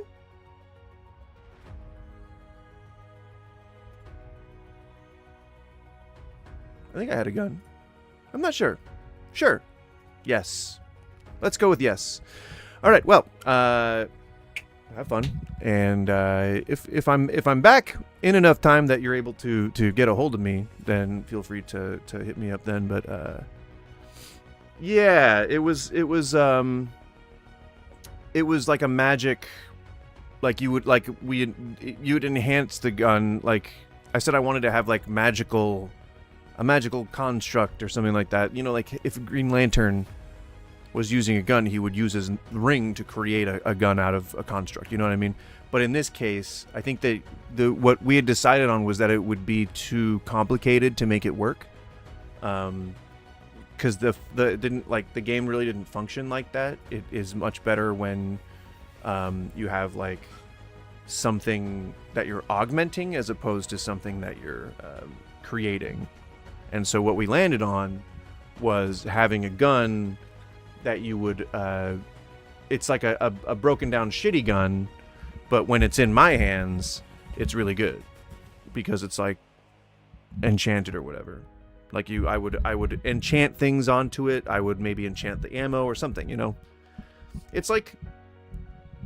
I think I had a gun. I'm not sure. Sure. Yes. Let's go with yes. All right. Well, have fun. And if I'm back in enough time that you're able to get a hold of me, then feel free to hit me up then. But yeah, it was like a magic, like you'd enhance the gun. Like I said, I wanted to have like a magical construct or something like that. You know, like if Green Lantern was using a gun, he would use his ring to create a gun out of a construct. You know what I mean? But in this case, I think that what we had decided on was that it would be too complicated to make it work. Because the game really didn't function like that. It is much better when you have like something that you're augmenting as opposed to something that you're creating. And so what we landed on was having a gun that you would it's like a broken down shitty gun, but when it's in my hands, it's really good because it's like enchanted or whatever. Like I would enchant things onto it. I would maybe enchant the ammo or something, you know. It's like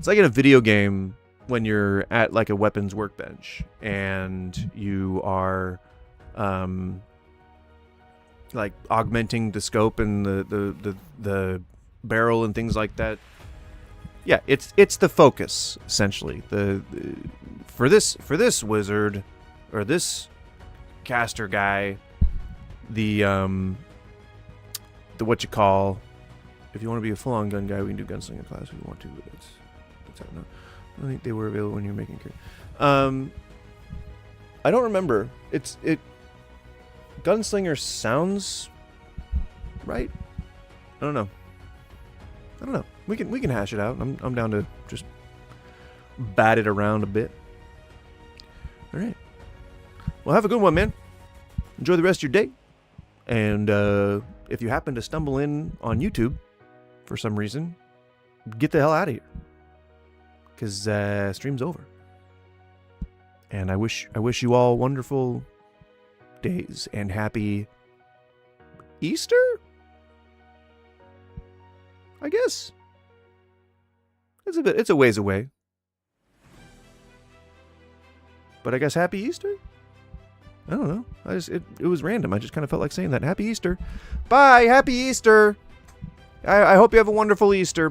in a video game when you're at like a weapons workbench and you are like augmenting the scope and the barrel and things like that. Yeah, it's the focus essentially. For this wizard or this caster guy, the what you call, if you want to be a full-on gun guy, we can do gunslinger class if you want to. But that's I don't know. I don't think they were available when you're making character. I don't remember. Gunslinger sounds right. I don't know. We can hash it out. I'm down to just bat it around a bit. All right. Well, have a good one, man. Enjoy the rest of your day. And if you happen to stumble in on YouTube for some reason, get the hell out of here, because stream's over. And I wish you all wonderful days and happy Easter? I guess. It's a ways away. But I guess happy Easter? I don't know. It was random. I just kind of felt like saying that. Happy Easter. Bye. Happy Easter. I hope you have a wonderful Easter.